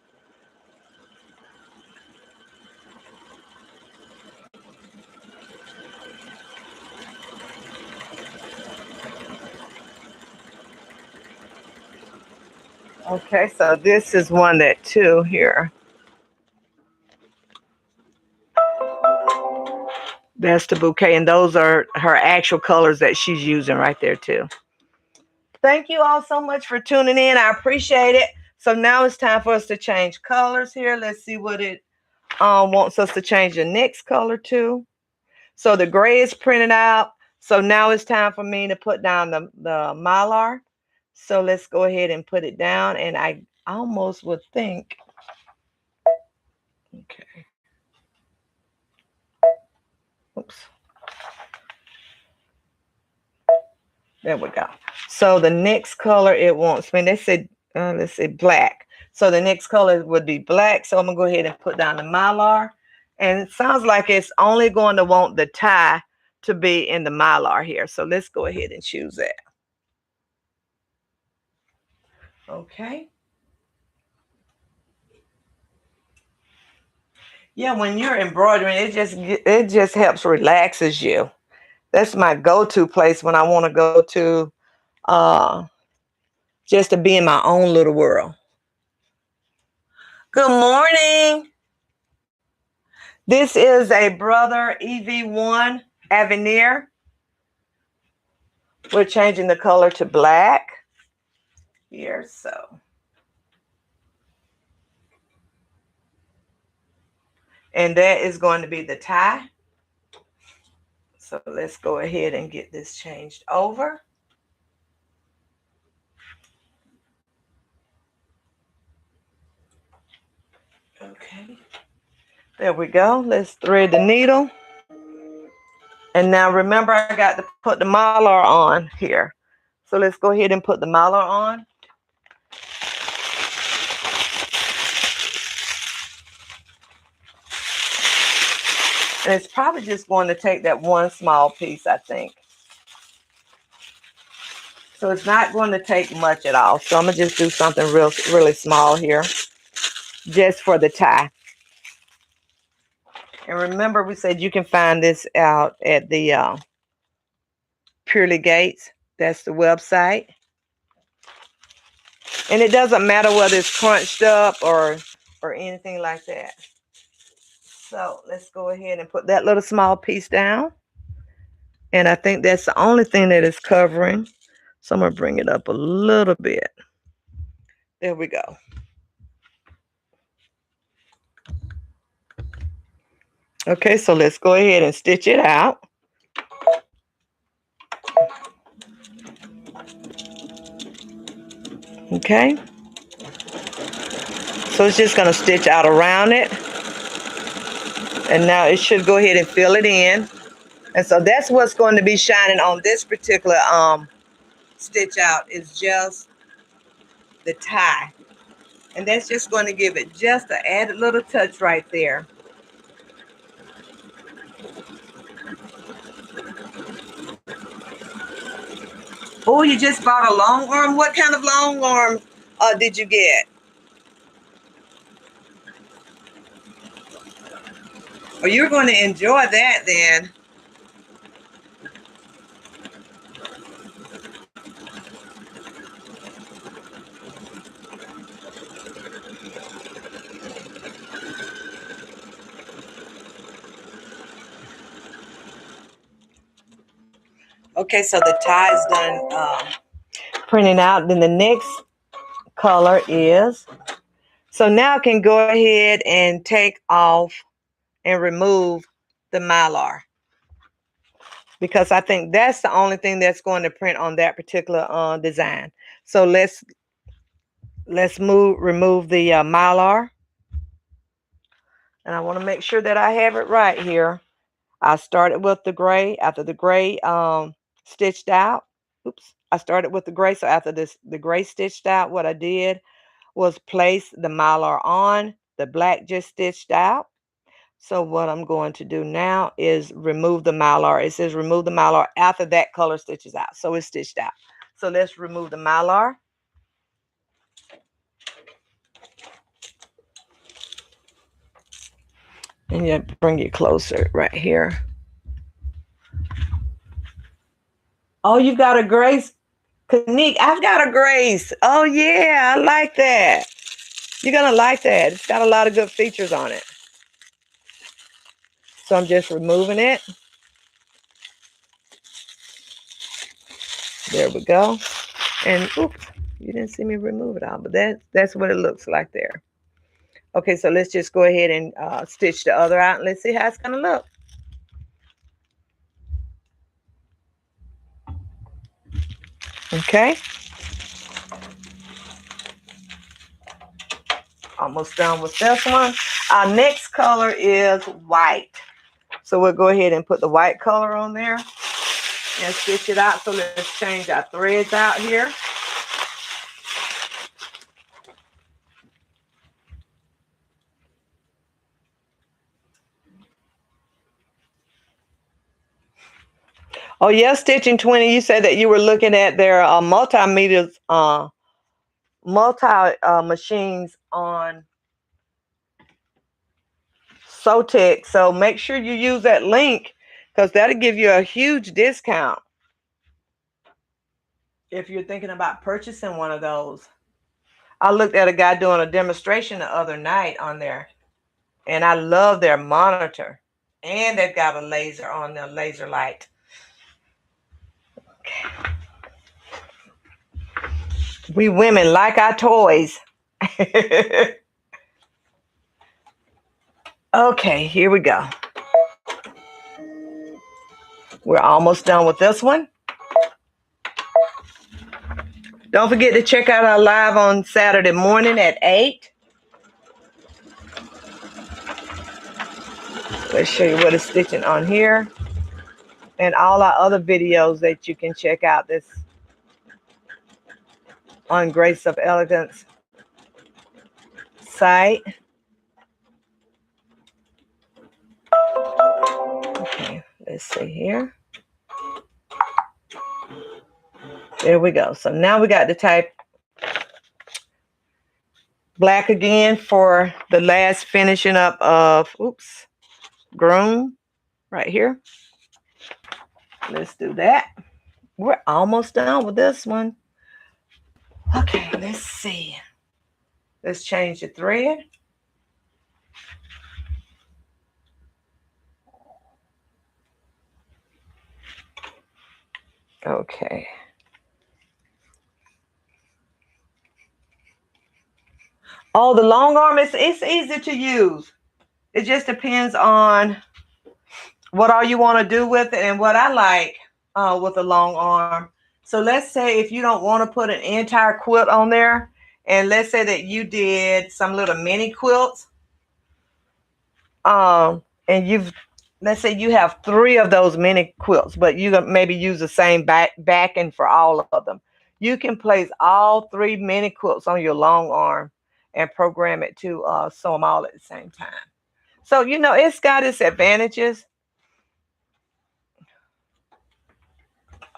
Okay, so this is one that too here. That's the bouquet, and those are her actual colors that she's using right there too. Thank you all so much for tuning in. I appreciate it. So now it's time for us to change colors here. Let's see what it wants us to change the next color to. So the gray is printed out. So now it's time for me to put down the Mylar. So let's go ahead and put it down. And I almost would think, okay. Oops. There we go. So the next color it wants me, let's say black. So the next color would be black. So I'm gonna go ahead and put down the Mylar. And it sounds like it's only going to want the tie to be in the Mylar here. So let's go ahead and choose that. Okay. Yeah, when you're embroidering, it just helps relaxes you. That's my go-to place when I want to go to just to be in my own little world. Good morning. This is a Brother EV1 Avenir. We're changing the color to black here, so. And that is going to be the tie. So let's go ahead and get this changed over. Okay. There we go. Let's thread the needle. And now remember, I got to put the Mylar on here. So let's go ahead and put the Mylar on. And it's probably just going to take that one small piece, I think. So it's not going to take much at all. So I'm going to just do something really small here, just for the tie. And remember, we said you can find this out at the Purely Gates. That's the website. And it doesn't matter whether it's crunched up or anything like that. So let's go ahead and put that little small piece down. And I think that's the only thing that is covering. So I'm going to bring it up a little bit. There we go. Okay, so let's go ahead and stitch it out. Okay. So it's just going to stitch out around it. And now it should go ahead and fill it in. And so that's what's going to be shining on this particular stitch out, is just the tie. And that's just going to give it just an added little touch right there. Oh, you just bought a long arm? What kind of long arm did you get? Oh, you're going to enjoy that then. Okay, so the tie is done printing out. Then the next color is, so now I can go ahead and take off and remove the Mylar, because I think that's the only thing that's going to print on that particular design. So let's remove the Mylar. And I want to make sure that I have it right here. I started with the gray. After the gray stitched out, oops, I started with the gray. So after the gray stitched out, what I did was place the Mylar on. The black just stitched out. So what I'm going to do now is remove the Mylar. It says remove the Mylar after that color stitches out. So it's stitched out. So let's remove the Mylar. And you bring it closer right here. Oh, you've got a Grace. Kanique, I've got a Grace. Oh, yeah, I like that. You're going to like that. It's got a lot of good features on it. So I'm just removing it. There we go. And oops, you didn't see me remove it all, but that's what it looks like there. Okay, so let's just go ahead and stitch the other out, and let's see how it's going to look. Okay. Almost done with this one. Our next color is white. So we'll go ahead and put the white color on there and stitch it out. So let's change our threads out here. Oh yeah, Stitching 20, you said that you were looking at their multimedia machines on Sotec. So make sure you use that link because that'll give you a huge discount if you're thinking about purchasing one of those. I looked at a guy doing a demonstration the other night on there, and I love their monitor. And they've got a laser on their laser light. Okay. We women like our toys. Okay, here we go. We're almost done with this one. Don't forget to check out our live on Saturday morning at 8. Let's show you what is stitching on here. And all our other videos that you can check out this on Grace of Elegance site. Okay, let's see here. There we go. So now we got to type black again for the last finishing up of, oops, groom right here. Let's do that. We're almost done with this one. Okay, let's see. Let's change the thread. Okay. Oh, the long arm, it's easy to use. It just depends on what all you want to do with it and what I like with a long arm. So let's say if you don't want to put an entire quilt on there, and let's say that you did some little mini quilts, and let's say you have 3 of those mini quilts, but you maybe use the same backing for all of them. You can place all 3 mini quilts on your long arm and program it to sew them all at the same time. So, you know, it's got its advantages.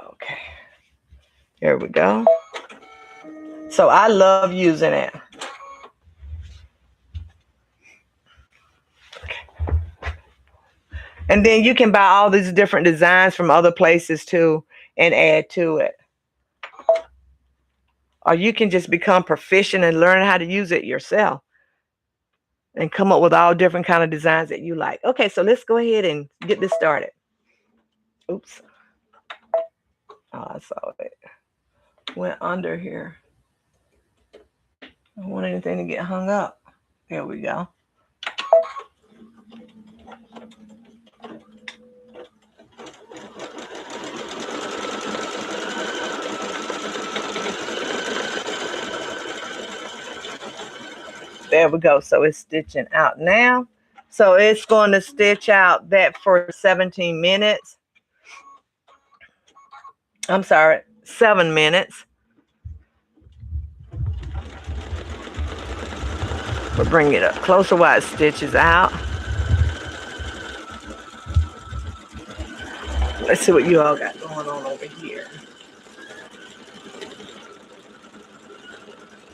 Okay, here we go. So I love using it. Okay. And then you can buy all these different designs from other places too and add to it. Or you can just become proficient and learn how to use it yourself and come up with all different kind of designs that you like. Okay, so let's go ahead and get this started. Oops. Oh, I saw it. Went under here. I don't want anything to get hung up. There we go. There we go. So it's stitching out now. So it's going to stitch out that for 17 minutes. I'm sorry, 7 minutes. We'll bring it up closer while it stitches out. Let's see what you all got going on over here.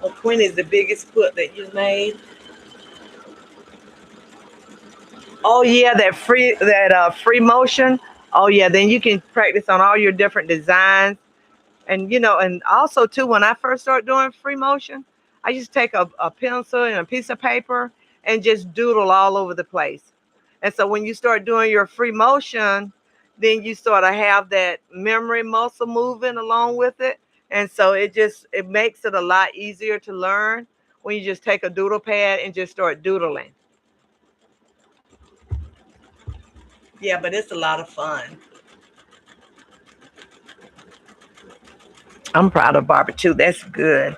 Oh, Quinn is the biggest quilt that you made. Oh yeah, that free motion. Oh yeah, then you can practice on all your different designs. And you know, and also too, when I first started doing free motion, I used to take a pencil and a piece of paper and just doodle all over the place. And so when you start doing your free motion, then you sort of have that memory muscle moving along with it. And so it makes it a lot easier to learn when you just take a doodle pad and just start doodling. Yeah, but it's a lot of fun. I'm proud of Barbara too. That's good.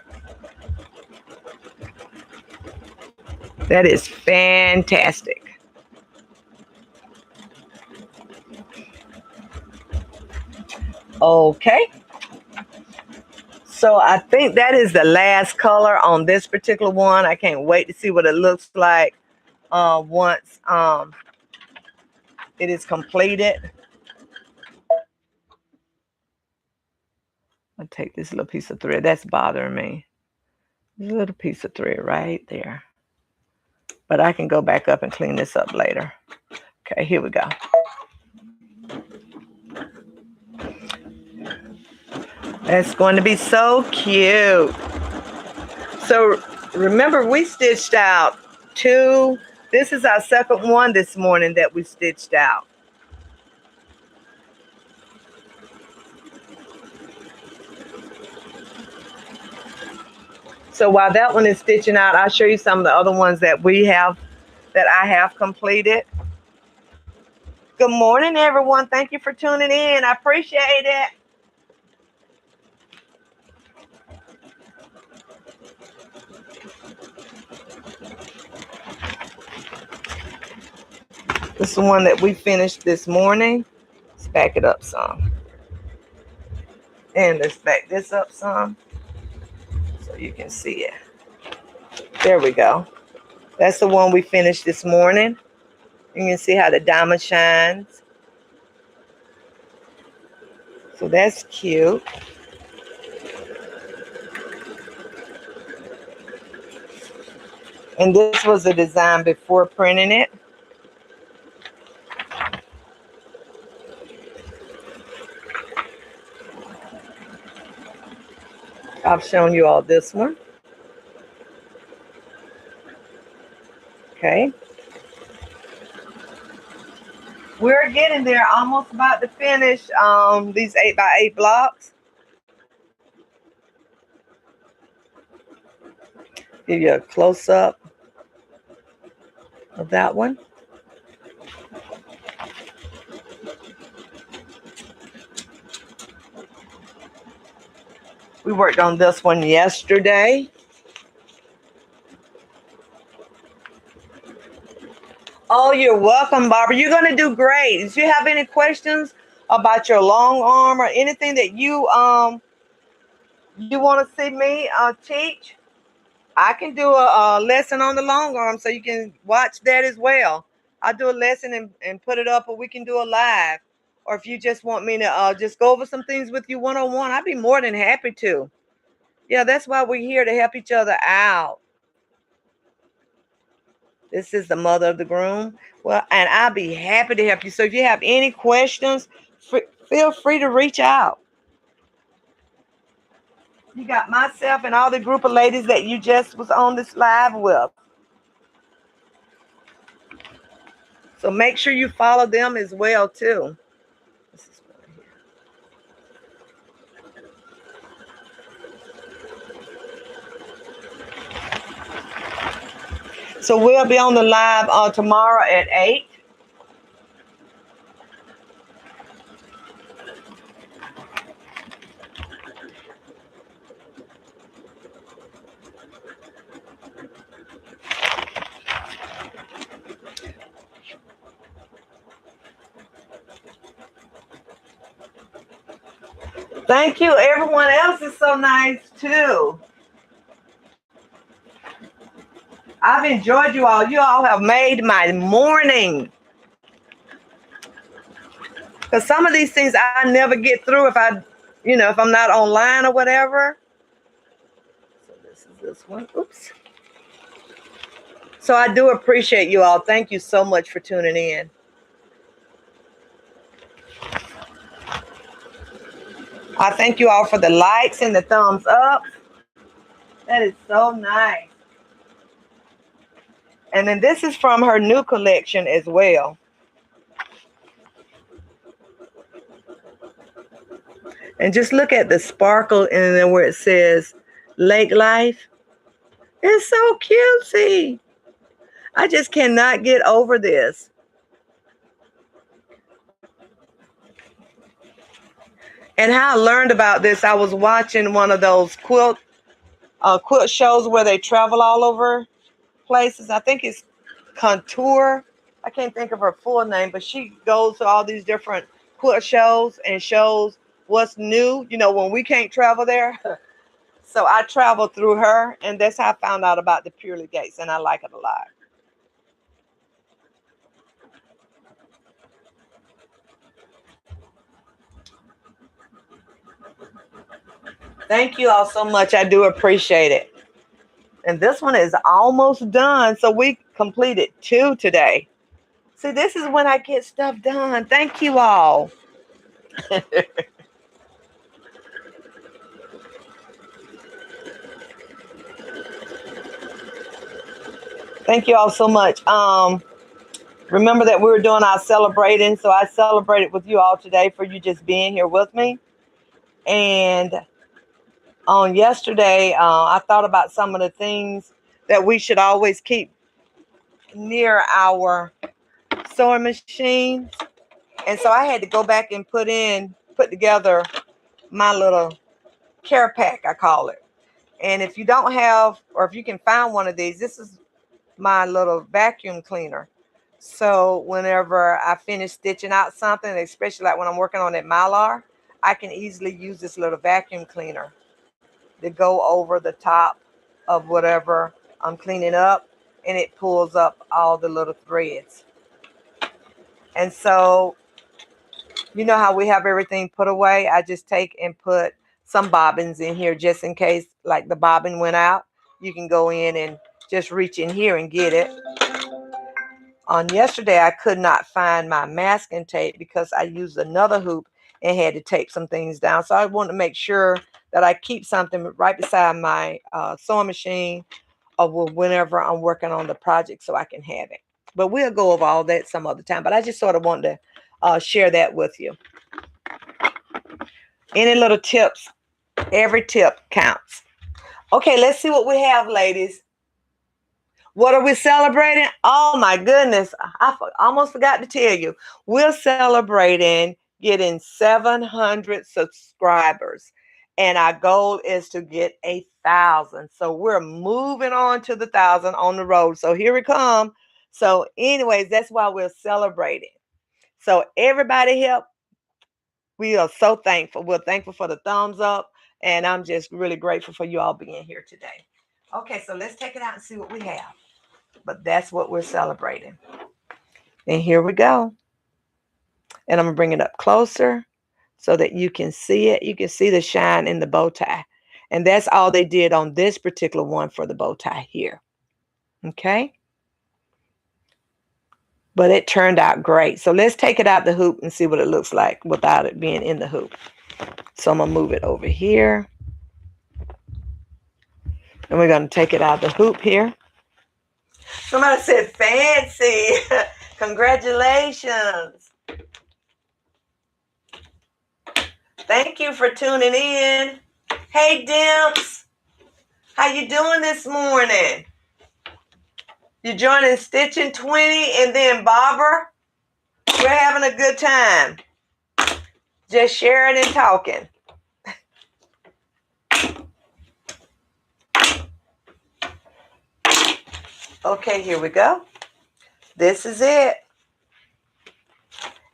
That is fantastic. Okay. So I think that is the last color on this particular one. I can't wait to see what it looks like once it is completed. I'll take this little piece of thread. That's bothering me. Little piece of thread right there. But I can go back up and clean this up later. Okay, here we go. That's going to be so cute. So remember, we stitched out 2. This is our second one this morning that we stitched out. So while that one is stitching out, I'll show you some of the other ones that I have completed. Good morning, everyone. Thank you for tuning in. I appreciate it. This is the one that we finished this morning. Let's back it up some. And let's back this up some so you can see it. There we go. That's the one we finished this morning. You can see how the diamond shines. So that's cute. And this was the design before printing it. I've shown you all this one. Okay. We're getting there, almost about to finish these 8x8 blocks. Give you a close-up of that one. We worked on this one yesterday. Oh, you're welcome, Barbara. You're going to do great. If you have any questions about your long arm or anything that you want to see me teach, I can do a lesson on the long arm so you can watch that as well. I'll do a lesson and put it up, or we can do a live. Or if you just want me to just go over some things with you one-on-one, I'd be more than happy to. Yeah, that's why we're here, to help each other out. This is the mother of the groom. Well, and I'll be happy to help you. So if you have any questions, feel free to reach out. You got myself and all the group of ladies that you just was on this live with. So make sure you follow them as well, too. So we'll be on the live tomorrow at 8. Thank you. Everyone else is so nice, too. I've enjoyed you all. You all have made my morning. Because some of these things I never get through if if I'm not online or whatever. So this is this one. Oops. So I do appreciate you all. Thank you so much for tuning in. I thank you all for the likes and the thumbs up. That is so nice. And then this is from her new collection as well. And just look at the sparkle and then where it says Lake Life. It's so cutesy. I just cannot get over this. And how I learned about this, I was watching one of those quilt shows where they travel all over places. I think it's Contour. I can't think of her full name, but she goes to all these different quilt shows and shows what's new, you know, when we can't travel there. So I traveled through her, and that's how I found out about the Purely Gates, and I like it a lot. Thank you all so much. I do appreciate it. And this one is almost done. So we completed 2 today. See, this is when I get stuff done. Thank you all. Thank you all so much. Remember that we were doing our celebrating. So I celebrated with you all today for you just being here with me. And on yesterday, I thought about some of the things that we should always keep near our sewing machine. And so I had to go back and put together my little care pack, I call it. And if you don't have, or if you can find one of these, this is my little vacuum cleaner. So whenever I finish stitching out something, especially like when I'm working on that Mylar, I can easily use this little vacuum cleaner to go over the top of whatever I'm cleaning up, and it pulls up all the little threads. And so, you know how we have everything put away? I just take and put some bobbins in here just in case, like the bobbin went out. You can go in and just reach in here and get it. On yesterday, I could not find my masking tape because I used another hoop and had to tape some things down. So I want to make sure that I keep something right beside my sewing machine or whenever I'm working on the project so I can have it. But we'll go over all that some other time. But I just sort of wanted to share that with you. Any little tips, every tip counts. Okay, let's see what we have, ladies. What are we celebrating? Oh my goodness, I almost forgot to tell you. We're celebrating getting 700 subscribers. And our goal is to get 1,000. So we're moving on to the 1,000 on the road. So here we come. So anyways, that's why we're celebrating. So everybody help. We are so thankful. We're thankful for the thumbs up. And I'm just really grateful for you all being here today. Okay, so let's take it out and see what we have. But that's what we're celebrating. And here we go. And I'm going to bring it up closer so that you can see it. You can see the shine in the bow tie. And that's all they did on this particular one for the bow tie here. Okay? But it turned out great. So let's take it out the hoop and see what it looks like without it being in the hoop. So I'm going to move it over here. And we're going to take it out the hoop here. Somebody said fancy. Congratulations. Thank you for tuning in. Hey, Dimps. How you doing this morning? You joining Stitching 20 and then Bobber? We're having a good time. Just sharing and talking. Okay, here we go. This is it.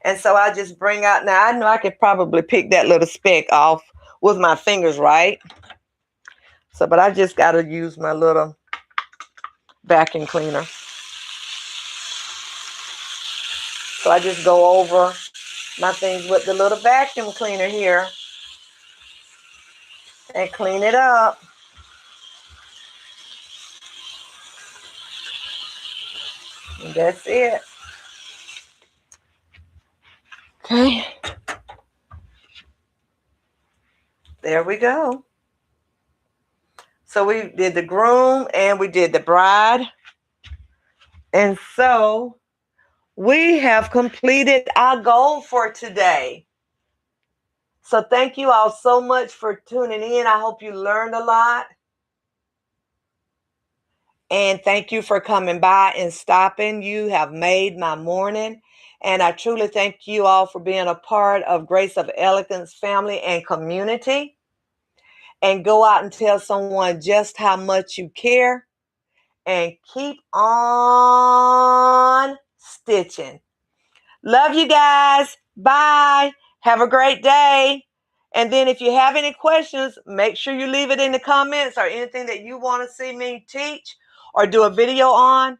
And so I just bring out, now I know I could probably pick that little speck off with my fingers, right? So, but I just got to use my little vacuum cleaner. So I just go over my things with the little vacuum cleaner here and clean it up. And that's it. Okay. There we go. So we did the groom and we did the bride. And so we have completed our goal for today. So thank you all so much for tuning in. I hope you learned a lot. And thank you for coming by and stopping. You have made my morning. And I truly thank you all for being a part of Grace of Elegance family and community. And go out and tell someone just how much you care. And keep on stitching. Love you guys. Bye. Have a great day. And then if you have any questions, make sure you leave it in the comments or anything that you want to see me teach or do a video on.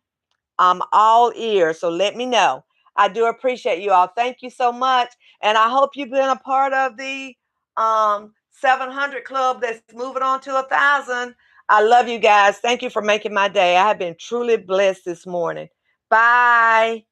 I'm all ears, so let me know. I do appreciate you all. Thank you so much. And I hope you've been a part of the 700 club that's moving on to 1,000. I love you guys. Thank you for making my day. I have been truly blessed this morning. Bye.